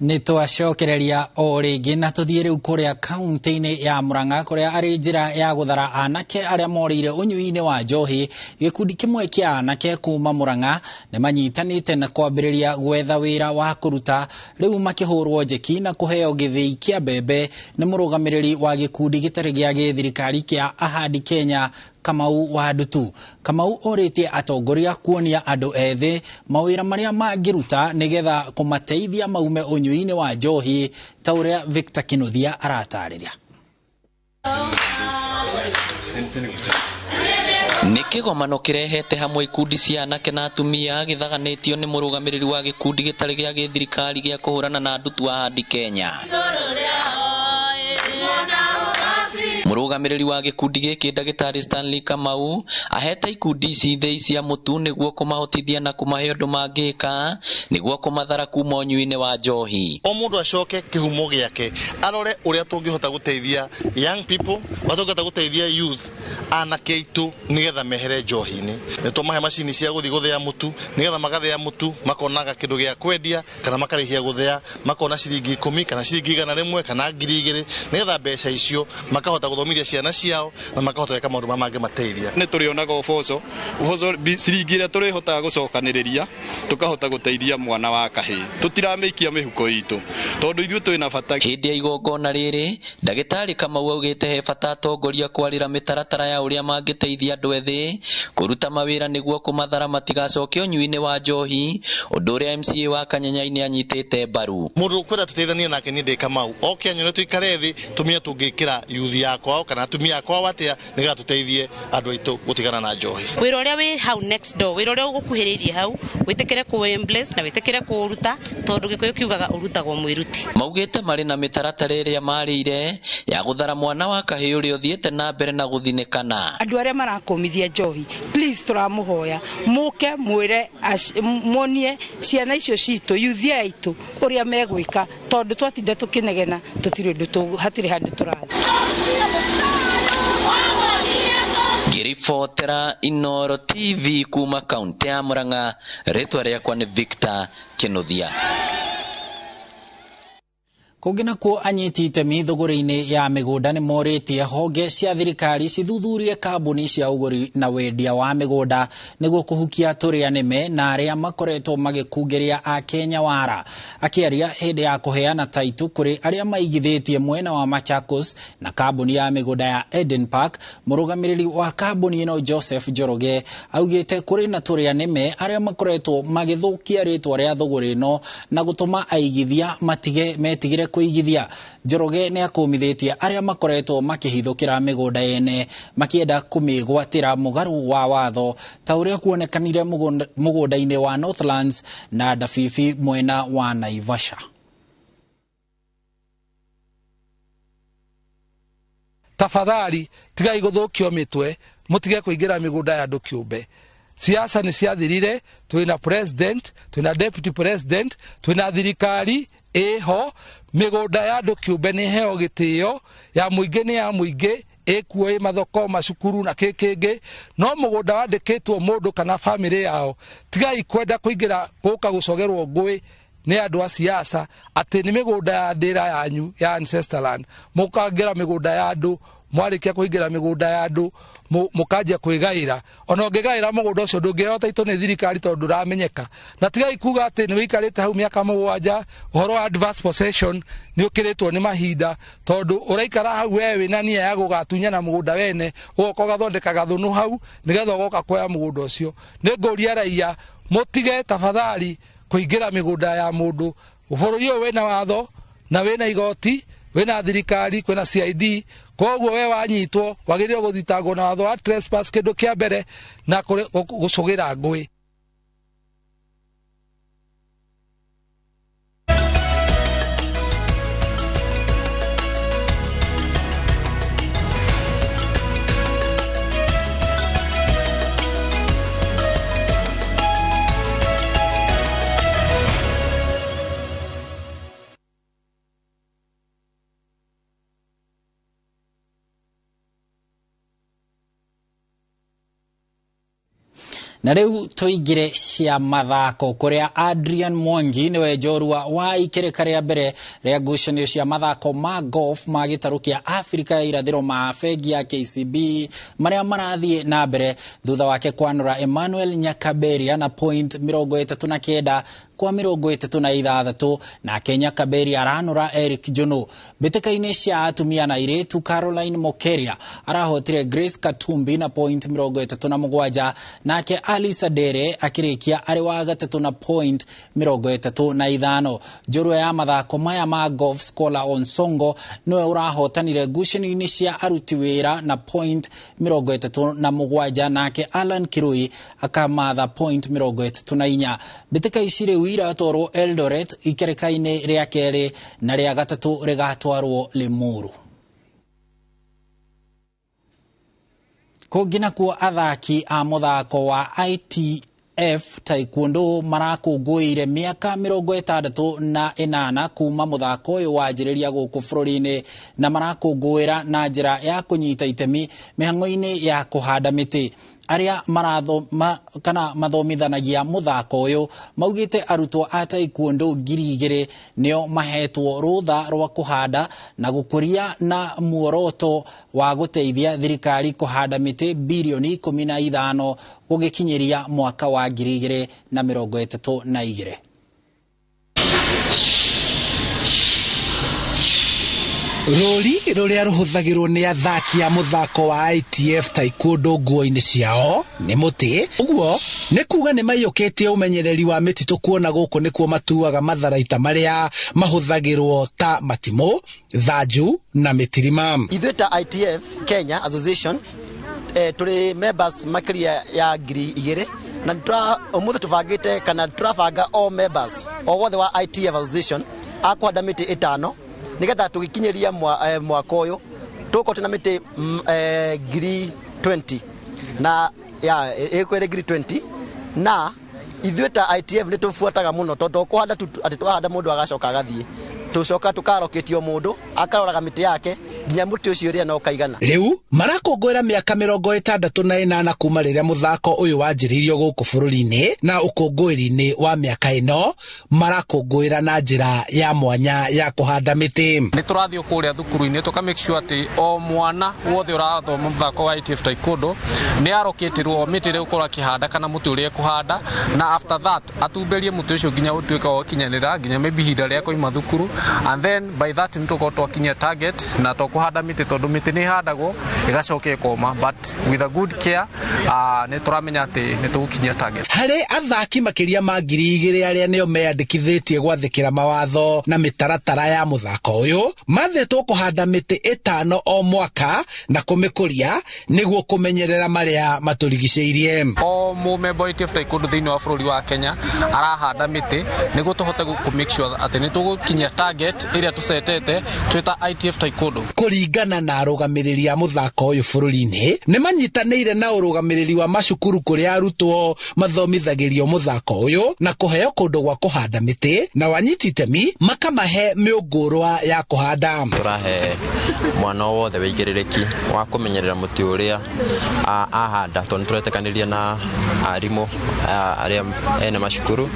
Nĩ twacokereria o rĩngĩ na tũthiĩ rĩu kũrĩa kaunti-inĩ ya Murang'a kũrĩa arĩ njĩra ya gũthara anake arĩa morĩire ũnyui-inĩ wa njohi. Gĩkundi kĩmwe kĩa anake kuma Murang'a nĩ manyitanĩte na kwambĩrĩria gwetha wĩra wa kũruta, rĩu makĩhũrwo njeki na kũheo gĩthĩi kĩa mbembe nĩ mũrũgamĩrĩri wa gĩkundi gĩtarĩ gĩa gĩthirikari kĩa Ahadi Kenya Kamau wa Ndutu. Kamau orĩtie atongoria kuonia andũ ethĩ mawĩra marĩa mangĩruta nĩgetha kũmateithia maume ũnyui-inĩ wa njohi, ta ũrĩa Victor Kinuthia aratarĩria. Nĩ kĩgomano kĩrehete hamwe ikundi cia anake na atumia gĩthaganĩtio nĩ mũrũgamĩrĩri wa gĩkundi gĩtarĩ gĩa gĩthirikari gĩa kũhũrana na ndutu wa Ahadi Kenya. murugamiriri wa gikundi giki Ndagitari Stanley Kamau ahete ikundi ici thei cia mutu niguo kumahotithia na kumahe undu mangika niguo kumathara kuma unyui-ini wa njohi. O mundu acoke kihumo giake arore uria tungihota guteithia young people, batungihota guteithia youth anake itu nigetha mehere njohi-ini. Nitumahe macini cia guthi guthia mutu nigetha magathia mutu makonaga kindu gia kwendia kana makarihia guthia makona ciringi 10 kana ciringi 100 kana 2000 nigetha mbeca icio makahota guthomithia ciana ciao na makahota gwika maundu mangi mateithia. Ni turionaga uboco ciringi iria turihotaga gucokaniriria tukahota guteithia mwana wa kahii tutirameikia mihuko itu tondu ithuĩ twina bata. Hindi ya igongona riri Ndagitari Kamau augite he bata atongoria kwarira mitaratara ya uria mangiteithia andu ethi kuruta mawira niguo kumathara matigacoke unyui-ini wa njohi undu uria MCA wa Kanyanya-ini anyitite mbaru. Mundu kwenda tuteithanie nake ni Kamau oke anyone tuikare thi tumia tungikira youth yakwa kana atumia yakwa watia niga tuteithie andu aitu gutigana na njohi. Wira uria wi hau next door, wira uria ugukuhiririe hau witikire ku embrace na witikire ku uruta tondu gikuyu kiugaga urutagwo mwiruti. Maugite mari na mitaratara iria marire ya guthara mwana wa kahii uria uthiete na mbere na guthinikana. Andu aria marakomithia njohi please turamuhoya muke mwire monie ciana icio citu yuthia itu uria megwika tondu twatinda tukinegena tutiri ndu hatiri handu turathi. Ngiribotera Inooro TV kuma kaunti ya Murang'a, ritwa riakwa ni Victor Kinuthia. Kugina ko anyiti itemi thogori-ini ya migunda ni moritie honge cia thirikari cithuthurie kambuni cia uguri na wendia wa migunda niguo kuhukia turia nime na aria makoretwo magikungiria a Kenya wara. Akiaria hindi ya kuheana taitu kuri aria maigithitie mwena wa Machakos na kambuni ya migunda ya Eden Park, murugamiriri wa kambuni ino Joseph Njoroge augite kuri na turia nime aria makoretwo magithukia ritwa ria thogori no na gutuma aigithia metigire kuigithia. Njoroge ni akumithitie aria makoretwo makihithukira migunda yene makienda kumigwatira mugaru wa watho ta uria kuonekanire mugunda-ini wa Northlands na Dafifi mwena wa Naivasha. Tafadhali tigai guthukio mitwe mutige kuingira migunda ya andu kiumbe. Siasa ni ciathirire, twina president, twina deputy president, twina thirikari eho migunda ya andu kiumbe ni heo gitio ya muingi ni ya muingi ekuo mathoko macukuru na kikingi no mugunda wandikitwo mundu kana family yao tigai kwenda kuingira guka gucogerwo ngui ni andu a siasa ati ni migunda ya ndira yanyu ya ancestor land mukangira migunda ya andu mwarikia kuingira migunda ya andu mukanjia kwigaira ona ungigaira mugunda ucio ndungihota ito ni thirikari tondu ramenyeka na tigai kuga ati ni wikarite hau miaka 7 uhoro wa advance possession ni ukiritwo ni mahinda tondu uraikara hau wewe na nia ya gugatunyana mugunda wene ugoka gathondeka gathunu hau nigetha ugoka kuoya mugunda ucio ni nguria raia mutige tafadhali kuingira migunda ya mundu bururi uyu wena watho na wena igoti wena thirikari kwena CID koguo we wanyitwo wagirire guthitangwo na watho wa trespass kindu kia mbere na gucugira ngui. Na riu tuigire cia mathako kuria Adrian Mwangi niwe njorua wa ikereka ria mbere ria ngucanio cia mathako ma golf ma gitaru kia Afrika ya irathiro ma fegi ya KCB maria marathie na mbere thutha wake kwanura Emmanuel Nyakaberia na point 39 kwa 36 na Kenya Kaberi aranura Eric Jono. Beteka-ini cia atumia na iretu Caroline Mokeria arahotire Grace Katumbi na point 37 nake Alisa Dere akirikia ari wa gatatu na point 35. Njorua ya mathako maya ma golf Scholar Onsongo niwe urahotanire ngucanio-ini cia aruti wira na point 37 nake Alan Kirui akamatha point 34. Beteka icire wira toro Eldoret ikereka-ini ria keri na ria gatatu rigatwarwo Limuru. Kũngina kuo athaki a muthako wa ITF taekwondo marakũngũĩire mĩaka 68 kuma muthako ũyũ wanjĩrĩria gũkũ bũrũri-inĩ na marakũngũĩra na njĩra ya kũnyita itemi mĩhang'o-inĩ ya kũhanda mĩtĩ. Aria mathomithanagia muthako ũyũ maugĩte arutwo a taekwondo 2,000 nĩo mahetwo rũtha rwa kũhanda na gũkũria na muoroto wa gũteithia thirikari kũhanda mĩtĩ bilioni 15 gũgĩkinyĩria mwaka wa 2032. Rori ruria ruhuthagirwo ni athaki a muthako wa ITF taekwondo nguo-ini ciao ni muti. Uguo ni kuga ni maiyukitie umenyereri wa mititu kuona guku nikuo matuaga matharaita maria mahuthagirwo ta matimo, thanju na mitirima. Ithuĩ ta ITF Kenya Association turi members makiria ya 2,000 na umuthi tubangite kana turabanga all members o wothe wa ITF Association akwenda miti 5 nigetha tugikinyeria mwaka uyu tukote na miti 20 na ya ekwere 20 na ithuĩ ta ITF ni tufuataga muno tondu kuhanda ati twahanda mundu agacoka agathie tucoka tukaroketio mundu akaroraga miti yake nginya muti ucio ria no kaigana. Riu marakũngũĩra mĩaka 68 kuma rĩrĩa muthako ũyũ wanjĩrĩirio gũkũ bũrũri-inĩ na ũkũngũĩri-inĩ wa mĩaka ĩno marakũngũĩra na njĩra ya mwanya ya kũhanda mĩtĩ. Nĩ tũrathiĩ kũrĩa thukuru-inĩ tuka make sure atĩ o mwana wothe ũrathoma muthako wa ITF taekwondo nĩ aroketirwo mĩtĩ ĩrĩa ũkorwo akĩhanda kana mũtĩ ũrĩa ekũhanda na after that atumberie mũtĩ ũcio nginya ũtuĩka wa gũkinyanĩra nginya maybe ihinda rĩa koima thukuru, and then by that nituko twakinya target na tukuhanda miti tondu miti ni handagwo igacoka ikoma, but with a good care ni turamenya ati ni tugukinya target. Hari athaki makiria ma 2,000 aria nio meyandikithitie gwathikira mawatho na mitaratara ya muthako uyu mathetwo kuhanda miti 5 o mwaka na kumikuria niguo kumenyerera maria maturigiceirie. O mumember wa ITF taekwondo thiini wa bururi wa Kenya arahanda miti niguo tuhote ku make sure ati ni tugukinya target iria tusetete twita ITF taekwondo. Kuringana na arugamiriri a muthako uyu bururi-ini ni manyitanĩire na urugamiriri wa macukuru kuria arutwo mathomithagirio muthako uyu na kuheo kundu gwa kuhanda miti na wanyiti itemi makamahe miungurwa ya kuhanda. Turahe mwana wothe wĩigĩrĩrĩki wa kumenyerera muti uria ahanda tondu turetekaniria na arimu aria ene macukuru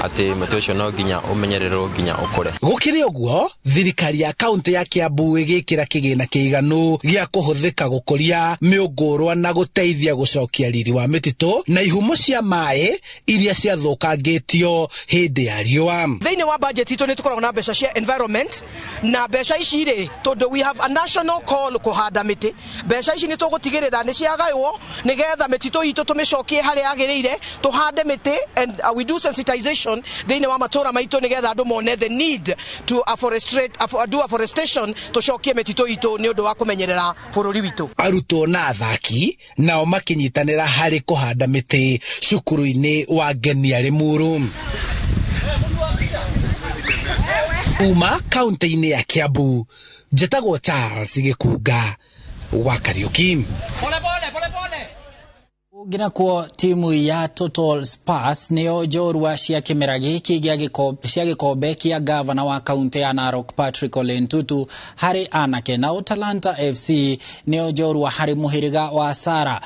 ati muti ucio no nginya umenyererwo nginya ukure. Gukiri uguo thirikari ya kaunti ya Kiambu igikira kigina kiiganu gia kuhuthika gukuria miungurwa na guteithia gucokia riri wa mititu na ihumo cia mai iria ciathukangitio hindi ya riua. Thiini wa budget itu ni tukoragwo na mbeca cia environment na mbeca ici ri tondu we have a national call kuhanda miti. Mbeca ici ni tugutigirira ni ciagaywo nigetha mititu itu tumicokie hari agirire tuhande miti, and we do sensitization thiini wa matura maitu nigetha andu mone the need to do afforestation tucokie mititu itu ni undu wa kumenyerera bururi witu. Arutwo na athaki nao makinyitanira hari kuhanda miti cukuru-ini wa Ngenia Limuru. Uma kaunti-ini ya Kiambu, njĩtagwo Charles Gĩkunga wa Kariuki. Gina kuo timu ya Total Spurs nio njorua cia kimera giki cia gikombe kia gavana wa kaunti ya Narok Patrick Ole Ntutu hari anake na Talanta FC nio njorua hari muhiriga wa Sara.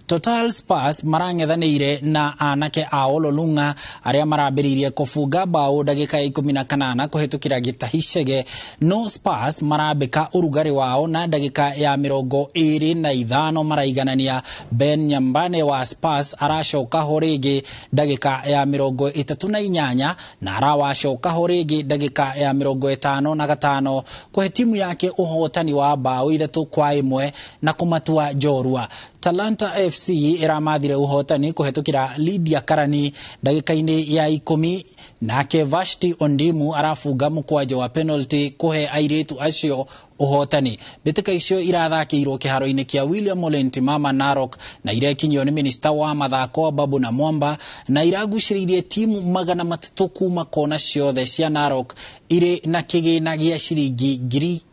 Total Spurs marang'ethanĩire na anake a Ololunga aria marambĩrĩirie kũbunga bao ndagĩka 18 kũhetũkĩra Gĩtahi Chege, no Spurs marambĩka ũrugarĩ wao na ndagĩka ya 25 maraiganania. Ben Nyambane wa Spurs aracoka ho rĩngĩ ndagĩka ya 38 na arawacoka ho rĩngĩ ndagĩka ya 55 kũhe timu yake ũhotani wa bao 3-1 na kũmatua njorua. Talanta FC iramathire uhotani kuhetũkĩra Lydia Karani ndagĩka-inĩ ya 10 nake Vashti Ondimu arafunga mukwajo wa penalty kuhe airitu acio uhotani. Mbĩtĩka icio irathakĩirwo kĩharo-inĩ kia William Ole Ntimama Narok na irekinyio nĩ minista wa mathako Babu na Mwamba na iragucĩrĩirie timu 300 kuma kona ciothe cia Narok irĩ na kĩgĩna gĩa ciringi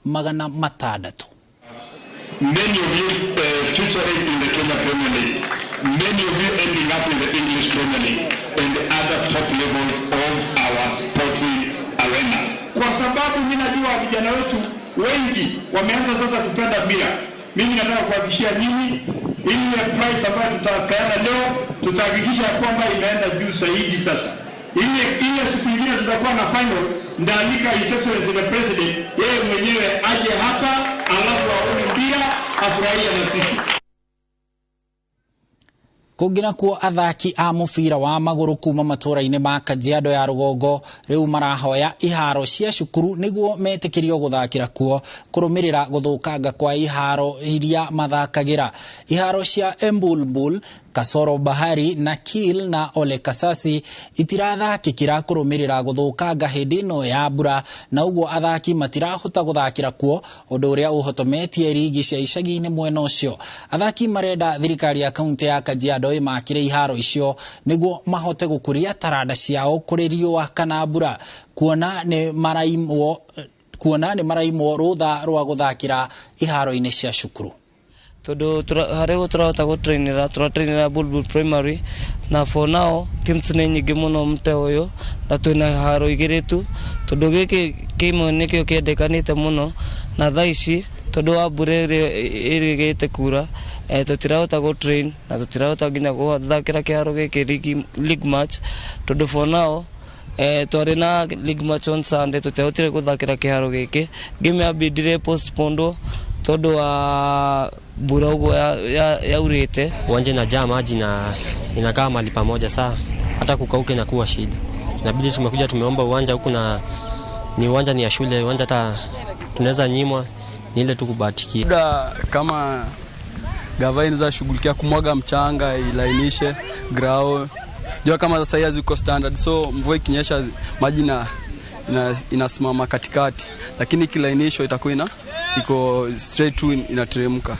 600,000. Many of you featuring in the Kenya Premier League, many of you ending up in the English Premier League and the other top levels of our sporting arena. Kwa sababu mimi najua vijana wetu wengi wameanza sasa kupenda mpira. Mimi nataka kuhakikishia nyinyi ile price ambayo tutakaana leo tutahakikisha kwamba imeenda juu zaidi sasa. Ile siku nyingine tutakuwa na final, ndaalika His Excellency the President yeye mwenyewe aje hapa alafu aone mpira afurahie na sisi. Kungina kuo athaki a mubira wa maguru kuma matura-ini ma Kajiado ya Rugongo riu marahoya iharo cia cukuru niguo metikirio guthakira kuo kurumirira guthukanga kwa iharo iria mathakagira. Iharo cia Embulbul, Kasoro Bahari na Kil na Ole Kasasi itirathakikira kurumirira guthukanga hindi no ya mbura, na uguo athaki matirahota guthakira kuo undu uria uhotometie rigi cia icagi-ini mwena ucio. Athaki marenda thirikari ya kaunti ya Kajiado imakire iharo icio niguo mahote gukuria taranda ciao kuri riua kana mbura, kuona ni maraimwo rutha rwa guthakira iharo-ini cia cukuru. Todo harego turahota trainera Bulbul Primary na for now teams ni nyingi muno mte uyu na twina haro igiri tu tondu giki kimo nikio kiendekanite muno na thaici tondu wa mbura irigite kura tutirahota go train na tutirahota nginya guthakira kiharo giki league match tondu for now twari na league match on Sunday tutahotire guthakira kiharo giki game abidire postponed tondu wa mbura ugo ya urete. Uwanja inajaa maji na inakaa mahali pamoja, saa hata kukauka inakuwa shida. Inabidi tumekuja tumeomba uwanja huku, na ni uwanja ni ya shule, uwanja hata tunaweza nyimwa, ni ile tu kubatikia. Labda kama gava inaweza shughulikia kumwaga mchanga ilainishe grao. Jua kama sasa hizi ziko standard, so mvua ikinyesha maji inasimama katikati, lakini kilainisho itakuwa iko straight tu inateremka.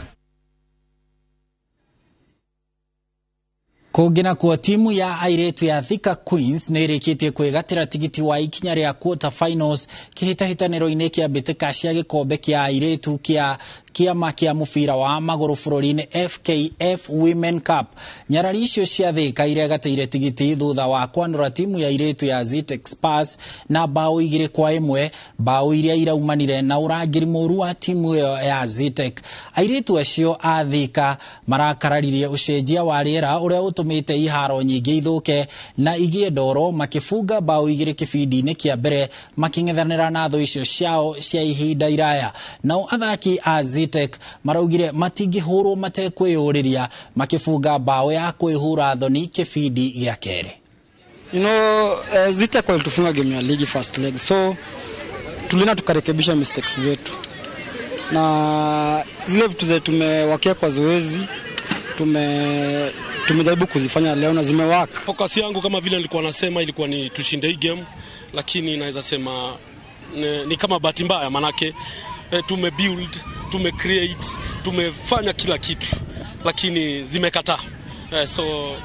Kungina kuo timu ya airetu ya Thika Queens nirikitie kwigatira tigiti wa ikinya ria quarter finals kihitahitaniro-ini kia mbitika cia gikombe kia airetu kia kiama kia mubira wa maguru bururi-ini FKF Women Cup. Nyarari icio cia Thika iregateire tigiti thutha wa kwanura timu ya airetu ya Zitex Spurs na bao 2-1, bao iria iraumanire na urangiri muru wa timu ya Zitex. Airetu acio a Thika marakararirie ucenjia wa riera uria utumite iharo nyingi ithuke na igie ndoro, makifunga bao 2 kibindi-ini kia mbere making'ethanira na thu icio ciao cia ihinda iraya. Nao athaki a Zitex maraugire matingihurwo matekwiyuriria makifunga bao ya kwihura thoni kibindi gia kere. Zitex walitufunga game ya league first leg, so tulina tukarekebisha mistakes zetu na zile vitu zetu tumewakia kwa zoezi tumejaribu kuzifanya leo na zimewaka. Focus yangu kama vile nilikuwa nasema ilikuwa ni tushinde hii game, lakini naweza sema ni kama bahati mbaya, manake tumebuild, tumecreate, tumefanya kila kitu lakini zimekataa. So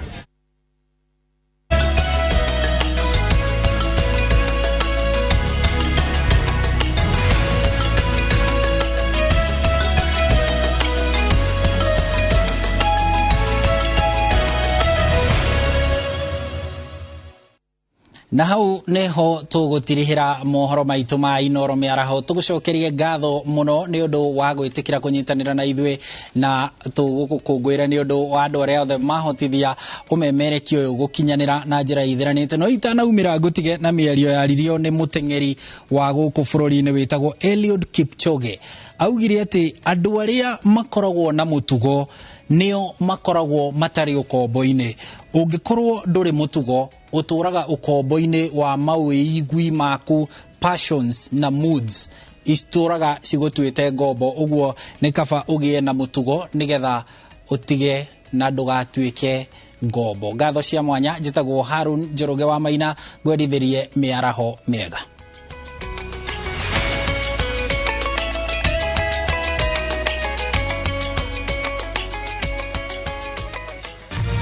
na hau neho tugutirihira mohoro maitu ma Inoro Miaraho. Tugucokerie ngatho muno ni undu wa gwitikira kunyitanira na ithwe na tugukungwira ni undu wa andu aria othe mahotithia umemereki uyu gukinyanira na njira ithiranite. No itanaumira ngutige na mierio yaririo ni muteng'eri wa guku bururi-ini witagwo Eliud Kipchoge. Augire ati andu aria makoragwo na mutugo nio makoragwo matari ukombo-ini. Ungikorwo nduri mutugo uturaga ukombo-ini wa mawĩigwi maku, passions na moods isturaga cigutwite ngombo. Uguo ni kaba ugie na mutugo nigetha utige na ndugatwike ngombo. Ngatho cia mwanya njitagwo Harun Njoroge wa Maina, gwendithirie miaraho miega.